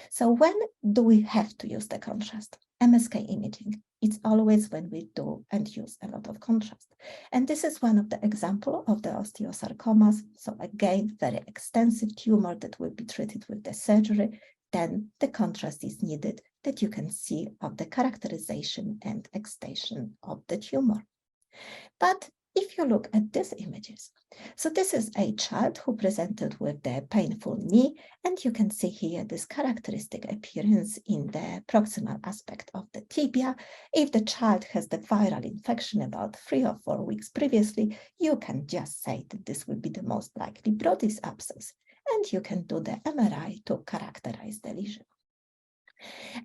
So when do we have to use the contrast? MSK imaging, it's always when we do and use a lot of contrast. And this is one of the examples of the osteosarcomas. So again, very extensive tumor that will be treated with the surgery. Then the contrast is needed that you can see of the characterization and extension of the tumor. But if you look at these images, so this is a child who presented with the painful knee, and you can see here this characteristic appearance in the proximal aspect of the tibia. If the child has the viral infection about 3 or 4 weeks previously, you can just say that this will be the most likely Brody's abscess, and you can do the MRI to characterize the lesion.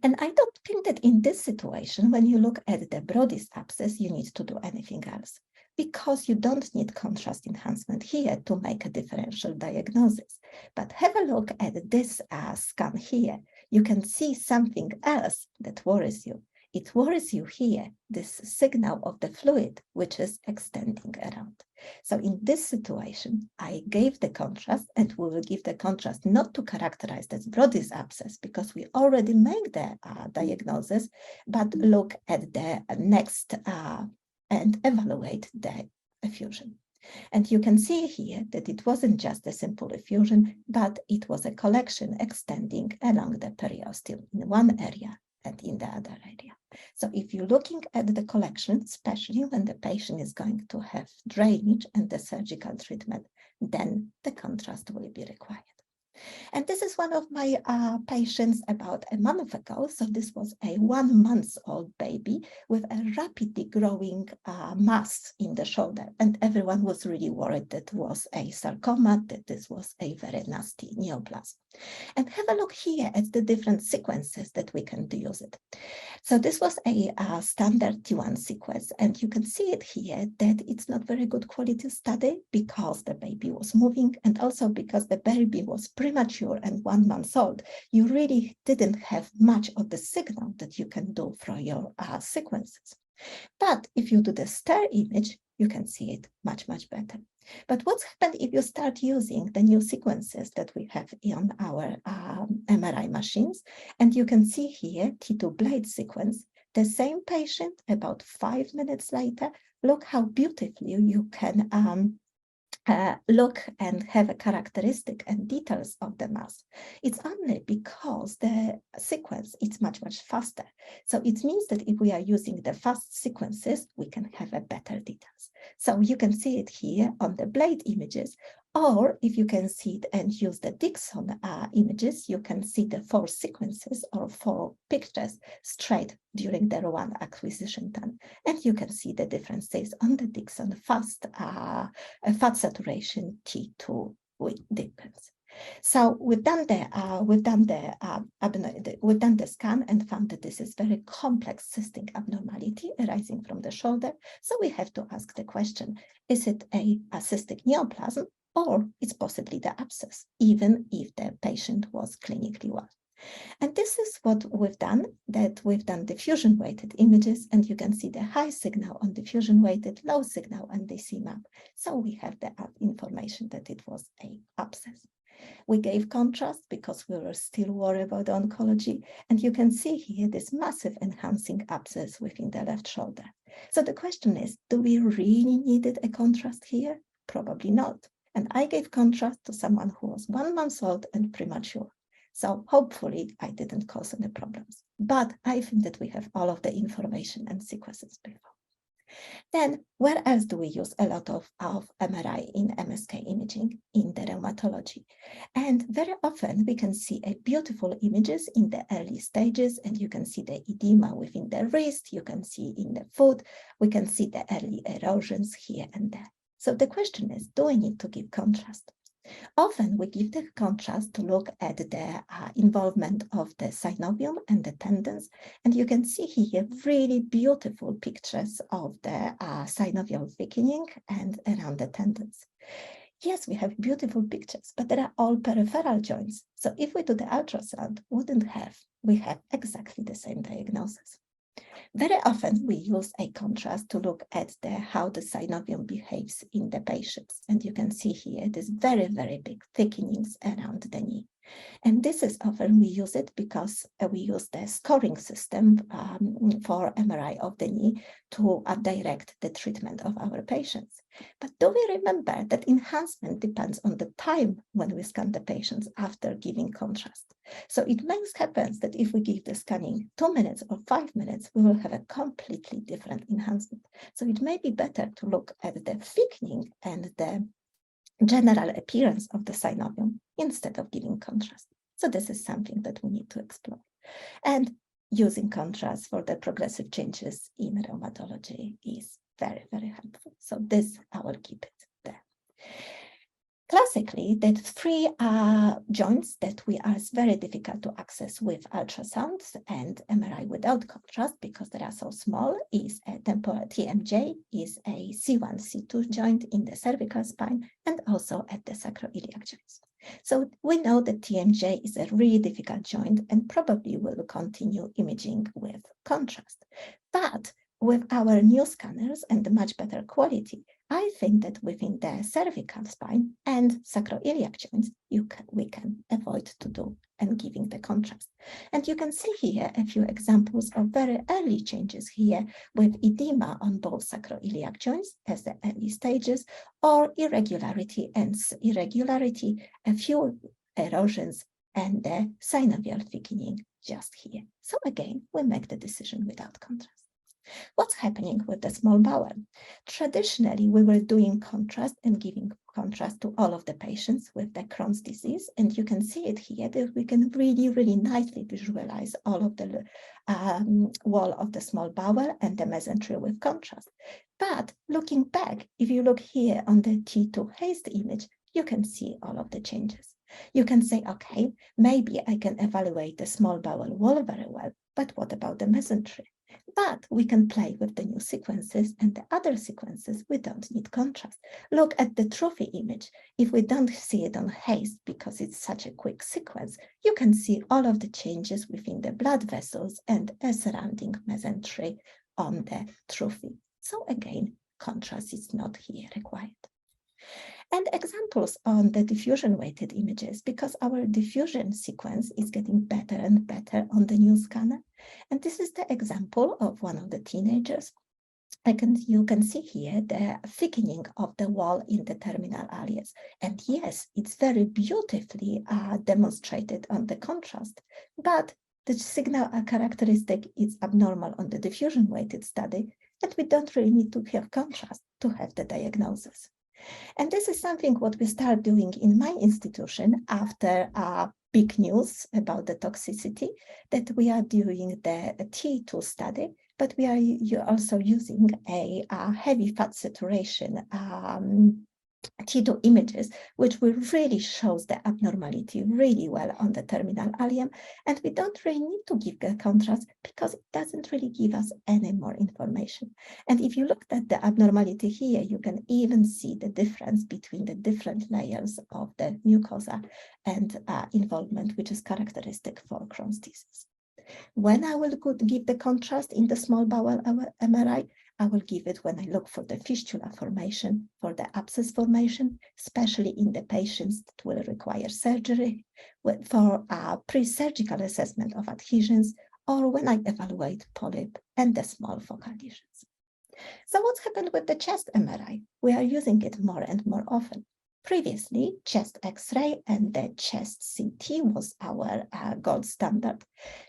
And I don't think that in this situation, when you look at the Brody's abscess, you need to do anything else, because you don't need contrast enhancement here to make a differential diagnosis. But have a look at this scan here. You can see something else that worries you. It worries you here, this signal of the fluid, which is extending around. So in this situation, I gave the contrast, and we will give the contrast not to characterize this Brody's abscess, because we already make the diagnosis, but look at the next and evaluate the effusion. And you can see here that it wasn't just a simple effusion, but it was a collection extending along the periosteum in one area and in the other area. So if you're looking at the collection, especially when the patient is going to have drainage and the surgical treatment, then the contrast will be required. And this is one of my patients about a month ago. So this was a 1 month-old baby with a rapidly growing mass in the shoulder. And everyone was really worried that it was a sarcoma, that this was a very nasty neoplasm. And have a look here at the different sequences that we can use it. So this was a standard T1 sequence, and you can see it here that it's not very good quality study because the baby was moving and also because the baby was premature and 1 month old. You really didn't have much of the signal that you can do from your sequences. But if you do the star image, you can see it much, much better. But what's happened if you start using the new sequences that we have in our MRI machines? And you can see here T2 blade sequence, the same patient about 5 minutes later. Look how beautifully you can look and have a characteristic and details of the mass. It's only because the sequence is much, much faster. So it means that if we are using the fast sequences, we can have a better details. So you can see it here on the blade images, or if you can see it and use the Dixon images, you can see the 4 sequences or 4 pictures straight during the one acquisition time. And you can see the differences on the Dixon fast saturation T2 with depends. So we've done the scan and found that this is very complex cystic abnormality arising from the shoulder. So we have to ask the question: is it a cystic neoplasm, or it's possibly the abscess, even if the patient was clinically well? And this is what we've done, that we've done diffusion-weighted images, and you can see the high signal on diffusion-weighted, low signal on DC map. So we have the information that it was an abscess. We gave contrast because we were still worried about the oncology, and you can see here this massive enhancing abscess within the left shoulder. So the question is, do we really needed a contrast here? Probably not. And I gave contrast to someone who was 1 month old and premature. So hopefully I didn't cause any problems. But I think that we have all of the information and sequences before. Then where else do we use a lot of MRI in MSK imaging? In the rheumatology. And very often we can see a beautiful images in the early stages, and you can see the edema within the wrist, you can see in the foot, we can see the early erosions here and there. So the question is, do we need to give contrast? Often we give the contrast to look at the involvement of the synovium and the tendons, and you can see here really beautiful pictures of the synovial thickening and around the tendons. Yes, we have beautiful pictures, but they are all peripheral joints. So if we do the ultrasound, we have exactly the same diagnosis. Very often we use a contrast to look at how the synovium behaves in the patients. And you can see here this very, very big thickenings around the knee. And this is often we use it because we use the scoring system for MRI of the knee to direct the treatment of our patients. But do we remember that enhancement depends on the time when we scan the patients after giving contrast? So it may happen that if we give the scanning 2 minutes or 5 minutes, we will have a completely different enhancement. So it may be better to look at the thickening and the general appearance of the synovium instead of giving contrast. So this is something that we need to explore. And using contrast for the progressive changes in rheumatology is very, very helpful. So this I will keep it there. Classically, the 3 joints that we are very difficult to access with ultrasounds and MRI without contrast because they are so small is a temporal TMJ, is a C1, C2 joint in the cervical spine, and also at the sacroiliac joints. So we know that TMJ is a really difficult joint and probably will continue imaging with contrast. But with our new scanners and the much better quality, I think that within the cervical spine and sacroiliac joints, we can avoid to do and giving the contrast. And you can see here a few examples of very early changes here with edema on both sacroiliac joints as the early stages, or irregularity, a few erosions, and the synovial thickening just here. So again, we make the decision without contrast. What's happening with the small bowel? Traditionally, we were doing contrast and giving contrast to all of the patients with the Crohn's disease. And you can see it here that we can really, really nicely visualize all of the wall of the small bowel and the mesentery with contrast. But looking back, if you look here on the T2 Haste image, you can see all of the changes. You can say, okay, maybe I can evaluate the small bowel wall very well, but what about the mesentery? But we can play with the new sequences, and the other sequences, we don't need contrast. Look at the trophy image. If we don't see it on Haste because it's such a quick sequence, you can see all of the changes within the blood vessels and a surrounding mesentery on the trophy. So again, contrast is not here required. And examples on the diffusion weighted images, because our diffusion sequence is getting better and better on the new scanner. And this is the example of one of the teenagers. You can see here the thickening of the wall in the terminal areas. And yes, it's very beautifully demonstrated on the contrast, but the signal characteristic is abnormal on the diffusion weighted study, and we don't really need to have contrast to have the diagnosis. And this is something what we start doing in my institution after big news about the toxicity, that we are doing the T2 study, but we are also using a heavy fat saturation T2 images, which will really shows the abnormality really well on the terminal ileum. And we don't really need to give the contrast because it doesn't really give us any more information. And if you look at the abnormality here, you can even see the difference between the different layers of the mucosa and involvement, which is characteristic for Crohn's disease. When I will give the contrast in the small bowel MRI, I will give it when I look for the fistula formation, for the abscess formation, especially in the patients that will require surgery, for pre-surgical assessment of adhesions, or when I evaluate polyp and the small focal lesions. So what's happened with the chest MRI? We are using it more and more often. Previously, chest X-ray and the chest CT was our gold standard.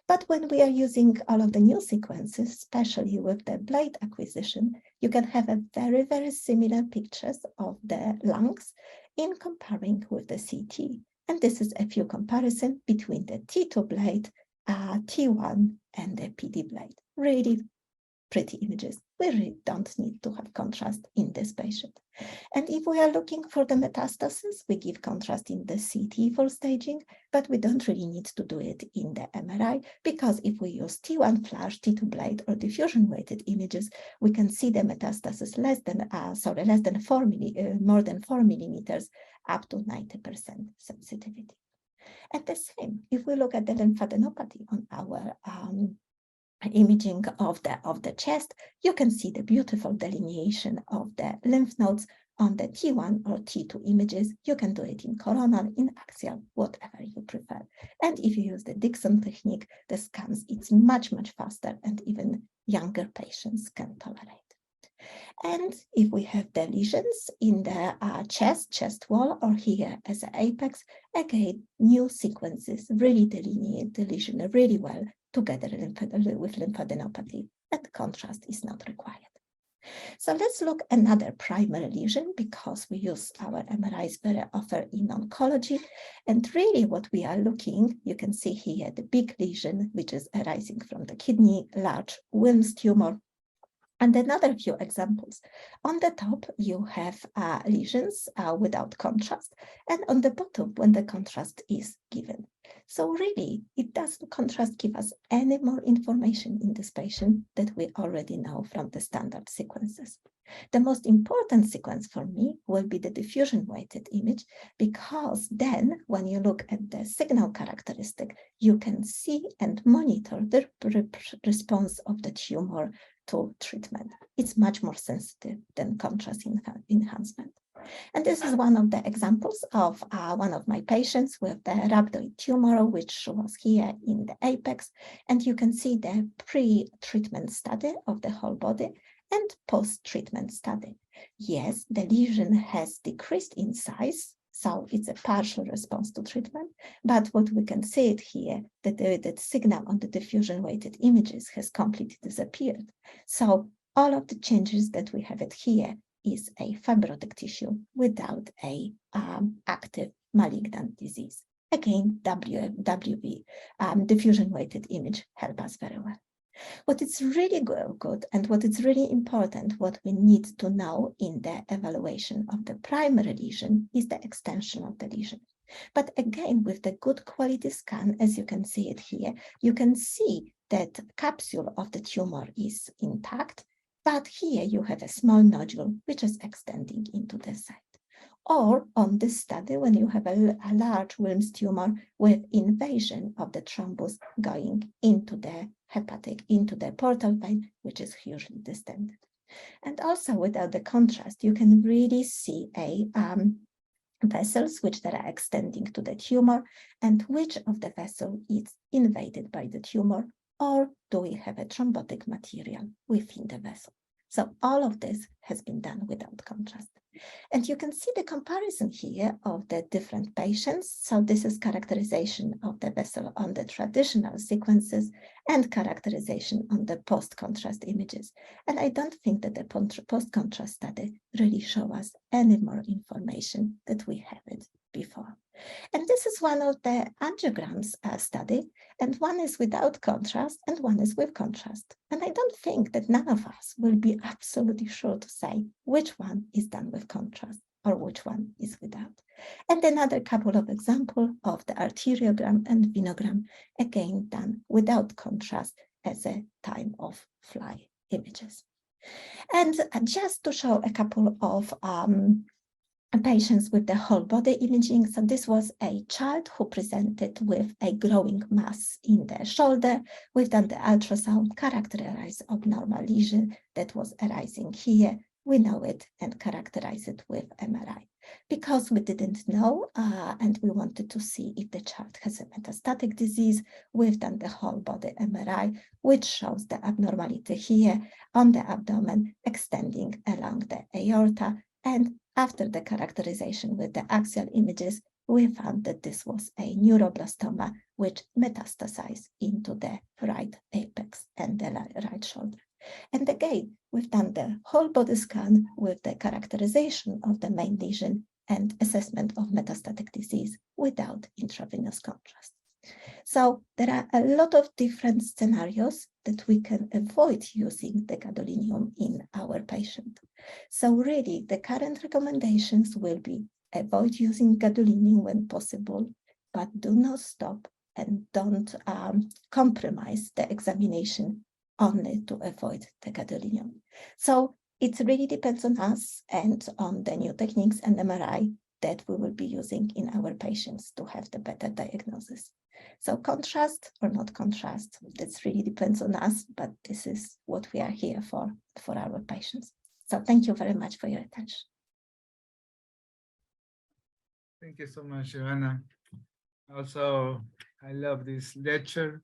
But when we are using all of the new sequences, especially with the blade acquisition, you can have a very, very similar pictures of the lungs in comparing with the CT. And this is a few comparison between the T2 blade, T1, and the PD blade. Really pretty images. We really don't need to have contrast in this patient. And if we are looking for the metastasis, we give contrast in the CT for staging, but we don't really need to do it in the MRI, because if we use T1 flash, T2 blade, or diffusion weighted images, we can see the metastasis more than 4 millimeters, up to 90% sensitivity. And the same, if we look at the lymphadenopathy on our imaging of the chest, you can see the beautiful delineation of the lymph nodes on the T1 or T2 images. You can do it in coronal, in axial, whatever you prefer. And if you use the Dixon technique, the scans, it's much, much faster, and even younger patients can tolerate. And if we have the lesions in the chest wall, or here as an apex, again, new sequences really delineate the lesion really well together with lymphadenopathy, and contrast is not required. So let's look at another primary lesion, because we use our MRIs very often in oncology. And really what we are looking, you can see here the big lesion, which is arising from the kidney, large Wilms tumor. And another few examples. On the top, you have lesions without contrast, and on the bottom, when the contrast is given. So really, it doesn't contrast give us any more information in this patient that we already know from the standard sequences. The most important sequence for me will be the diffusion weighted image, because then when you look at the signal characteristic, you can see and monitor the response of the tumor to treatment. It's much more sensitive than contrast enhancement. And this is one of the examples of one of my patients with the rhabdoid tumor, which was here in the apex. And you can see the pre-treatment study of the whole body and post-treatment study. Yes, the lesion has decreased in size So it's a partial response to treatment. But what we can see it here, that the signal on the diffusion weighted images has completely disappeared. So all of the changes that we have it here is a fibrotic tissue without a active malignant disease. Again, WV, diffusion weighted image help us very well. What is really good and what is really important, what we need to know in the evaluation of the primary lesion is the extension of the lesion. But again, with the good quality scan, as you can see it here, you can see that capsule of the tumor is intact, but here you have a small nodule which is extending into the side. Or on this study, when you have a large Wilms tumor with invasion of the thrombus going into the hepatic, into the portal vein, which is hugely distended. And also without the contrast, you can really see a vessels which that are extending to the tumor, and which of the vessel is invaded by the tumor, or do we have a thrombotic material within the vessel. So all of this has been done without contrast. And you can see the comparison here of the different patients. So this is characterization of the vessel on the traditional sequences and characterization on the post-contrast images. And I don't think that the post-contrast study really shows us any more information that we have it before. And this is one of the angiograms study, and one is without contrast and one is with contrast. And I don't think that none of us will be absolutely sure to say which one is done with contrast or which one is without. And another couple of examples of the arteriogram and venogram, again done without contrast as a time of fly images. And just to show a couple of patients with the whole body imaging. So this was a child who presented with a growing mass in the shoulder. We've done the ultrasound, characterized abnormal lesion that was arising here. We know it and characterize it with MRI. Because we didn't know and we wanted to see if the child has a metastatic disease, we've done the whole body MRI, which shows the abnormality here on the abdomen extending along the aorta. And after the characterization with the axial images, we found that this was a neuroblastoma which metastasized into the right apex and the right shoulder. And again, we've done the whole body scan with the characterization of the main lesion and assessment of metastatic disease without intravenous contrast. So there are a lot of different scenarios that we can avoid using the gadolinium in our patient. So really, the current recommendations will be avoid using gadolinium when possible, but do not stop and don't compromise the examination only to avoid the gadolinium. So it really depends on us and on the new techniques and MRI that we will be using in our patients to have the better diagnosis. So contrast or not contrast, that really depends on us, but this is what we are here for our patients. So thank you very much for your attention. Thank you so much, Joanna. Also, I love this lecture,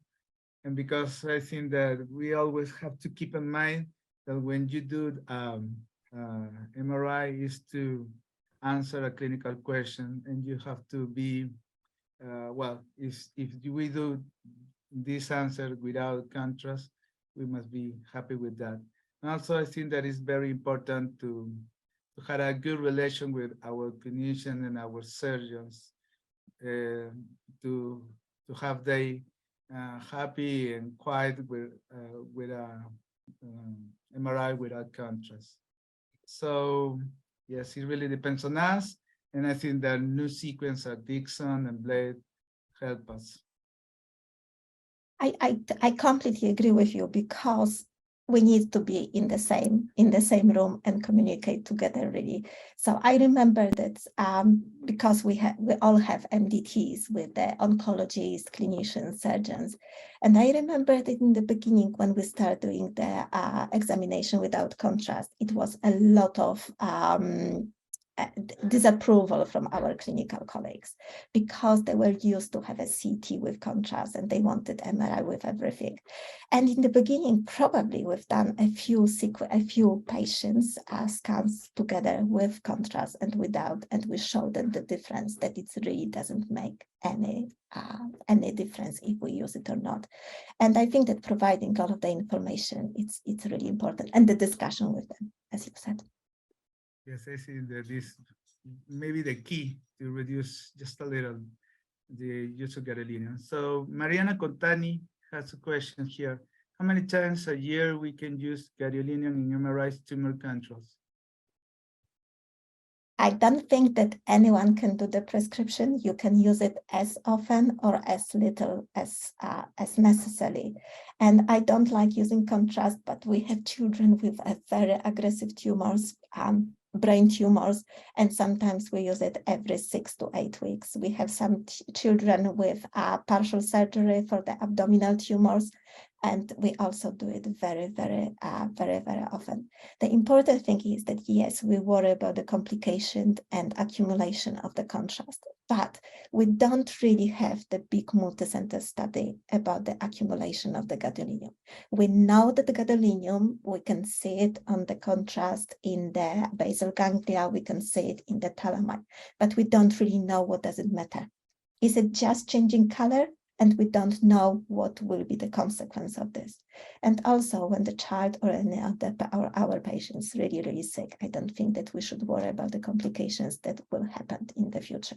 and because I think that we always have to keep in mind that when you do MRI is to answer a clinical question, and you have to be well, if we do this answer without contrast, we must be happy with that. And also, I think that it's very important to have a good relation with our clinicians and our surgeons to have they happy and quiet with MRI without contrast. So yes, it really depends on us. And I think the new sequence of Dixon and Blade help us. I completely agree with you, because we need to be in the same room and communicate together, really. So I remember that because we all have MDTs with the oncologists, clinicians, surgeons, and I remember that in the beginning when we started doing the examination without contrast, it was a lot of disapproval from our clinical colleagues, because they were used to have a CT with contrast and they wanted MRI with everything. And in the beginning, probably we've done a few patients scans together with contrast and without, and we showed them the difference, that it really doesn't make any difference if we use it or not. And I think that providing all of the information, it's really important, and the discussion with them, as you said. Yes, I see that this may be the key to reduce just a little the use of gadolinium. So Mariana Contani has a question here. How many times a year we can use gadolinium in MRI tumor controls? I don't think that anyone can do the prescription. You can use it as often or as little as necessary. And I don't like using contrast, but we have children with a very aggressive tumors, brain tumors, and sometimes we use it every 6 to 8 weeks. We have some children with partial surgery for the abdominal tumors, and we also do it very, very often. The important thing is that, yes, we worry about the complication and accumulation of the contrast, but we don't really have the big multicenter study about the accumulation of the gadolinium. We know that the gadolinium, we can see it on the contrast in the basal ganglia, we can see it in the thalamus, but we don't really know what does it matter. Is it just changing color? And we don't know what will be the consequence of this. And also, when the child or any of our patients really, really sick, I don't think that we should worry about the complications that will happen in the future.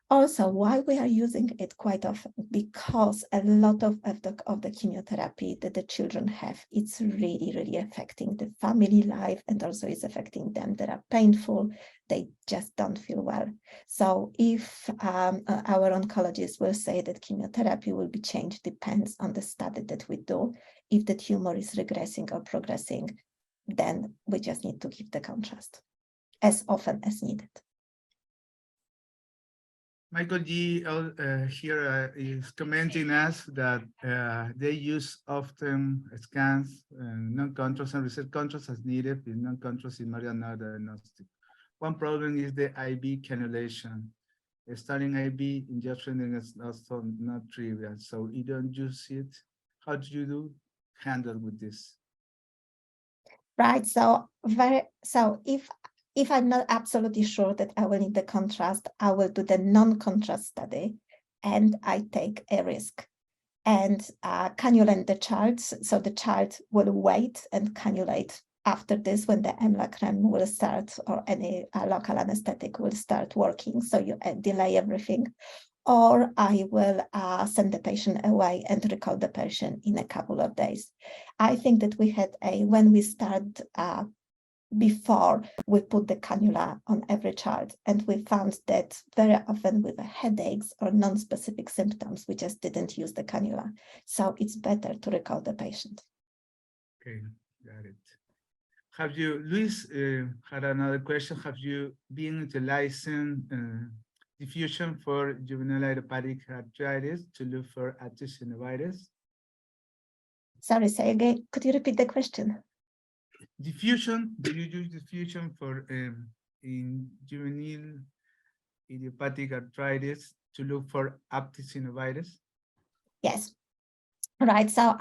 Also, why we are using it quite often, because a lot of the chemotherapy that the children have, it's really, really affecting the family life, and also it's affecting them. They are painful, they just don't feel well. So if our oncologists will say that chemotherapy will be changed, depends on the study that we do. If the tumor is regressing or progressing, then we just need to give the contrast as often as needed. Michael G. Here is commenting us that they use often scans, non-contrast and reset contrast as needed with non-contrast in Mariana diagnostic. One problem is the IV cannulation. Starting IV injection is also not trivial, so you don't use it. How do you handle with this? Right, so if I'm not absolutely sure that I will need the contrast, I will do the non-contrast study, and I take a risk and cannulate the child. So the child will wait and cannulate after this when the MLA cream will start, or any local anesthetic will start working. So you delay everything. Or I will send the patient away and recall the patient in a couple of days. I think that we had when we start before we put the cannula on every child, and we found that very often with headaches or non-specific symptoms, we just didn't use the cannula. So it's better to recall the patient. Okay, got it. Have you, Luis had another question. Have you been utilizing diffusion for juvenile idiopathic arthritis to look for adenovirus? Sorry, say again, could you repeat the question? Diffusion, do you use diffusion for in juvenile idiopathic arthritis to look for adenovirus? Yes. Right, so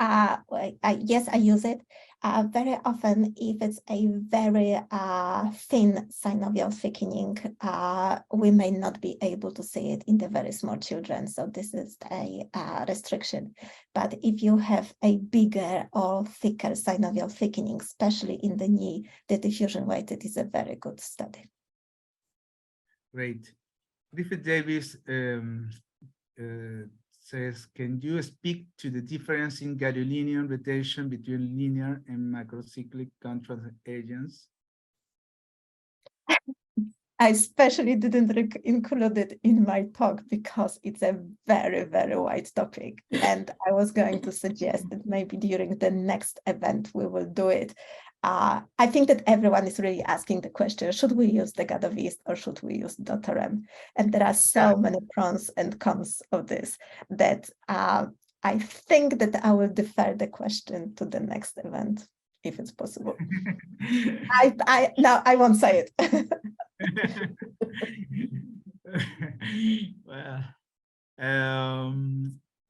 yes, I use it very often. If it's a very thin synovial thickening, we may not be able to see it in the very small children, so this is a restriction. But if you have a bigger or thicker synovial thickening, especially in the knee, the diffusion weighted is a very good study. Great. Griffith Davis says, can you speak to the difference in gadolinium retention between linear and macrocyclic contrast agents? I especially didn't include it in my talk because it's a very, very wide topic. And I was going to suggest that maybe during the next event, we will do it. I think that everyone is really asking the question, should we use the Gadovist or should we use Dotarem? And there are so many pros and cons of this that I think that I will defer the question to the next event, if it's possible. No, I won't say it. Well,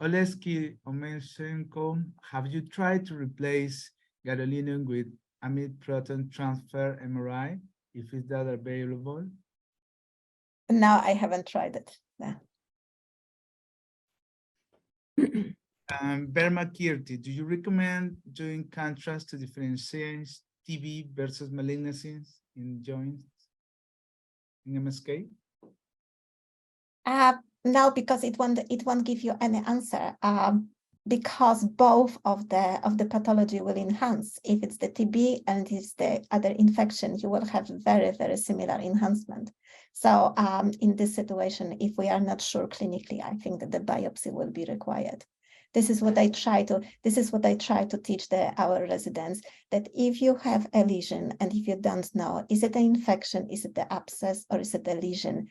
Oleski Omensenko, have you tried to replace gadolinium with amide proton transfer MRI? If is that available? No, I haven't tried it. No. Berma Kirti, do you recommend doing contrast to differentiate TB versus malignancies in joints in MSK? No, because it won't give you any answer. Because both of the pathology will enhance. If it's the TB and it's the other infection, you will have very, very similar enhancement. So in this situation, if we are not sure clinically, I think that the biopsy will be required. This is what I try to teach our residents, that if you have a lesion and if you don't know, is it an infection, is it the abscess, or is it a lesion?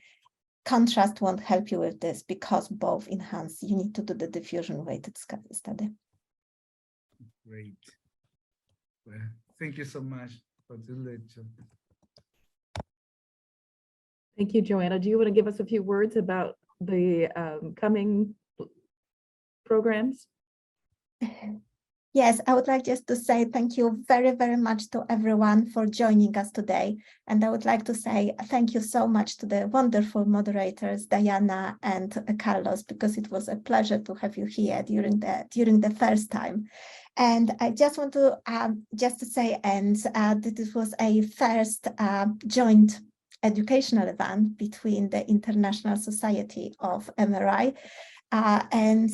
Contrast won't help you with this because both enhance. You need to do the diffusion weighted study. Great. Well, thank you so much for the lecture. Thank you, Joanna. Do you want to give us a few words about the coming programs? Yes, I would like just to say thank you very, very much to everyone for joining us today. And I would like to say thank you so much to the wonderful moderators, Diana and Carlos, because it was a pleasure to have you here during the first time. And I just want to say that this was a first joint educational event between the International Society of MRI and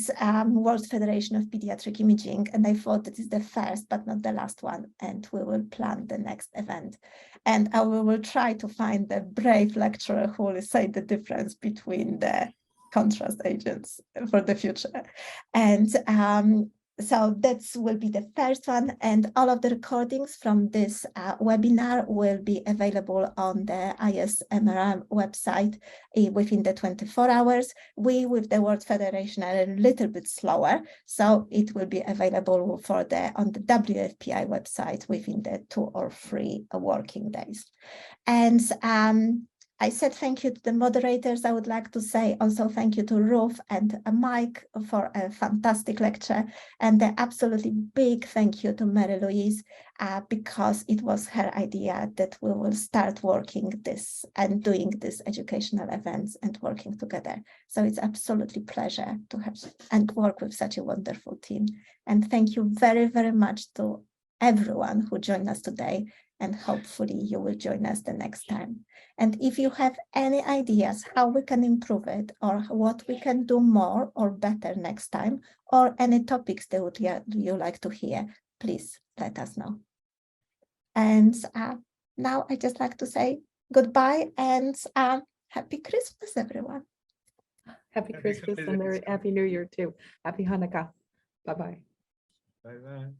World Federation of Pediatric Imaging. And I thought that is the first, but not the last one. And we will plan the next event. And I will try to find the brave lecturer who will say the difference between the contrast agents for the future. And so that will be the first one, and all of the recordings from this webinar will be available on the ISMRM website within the 24 hours. We, with the World Federation, are a little bit slower, so it will be available on the WFPI website within the 2 or 3 working days. And I said thank you to the moderators. I would like to say also thank you to Ruth and Mike for a fantastic lecture, and an absolutely big thank you to Mary Louise because it was her idea that we will start working this and doing these educational events and working together. So it's absolutely pleasure to have and work with such a wonderful team. And thank you very, very much to everyone who joined us today, and hopefully you will join us the next time. And if you have any ideas how we can improve it, or what we can do more or better next time, or any topics that you like to hear, please let us know. And now I just like to say goodbye and Happy Christmas, everyone. Happy Christmas and Happy New Year too. Happy Hanukkah. Bye-bye. Bye-bye.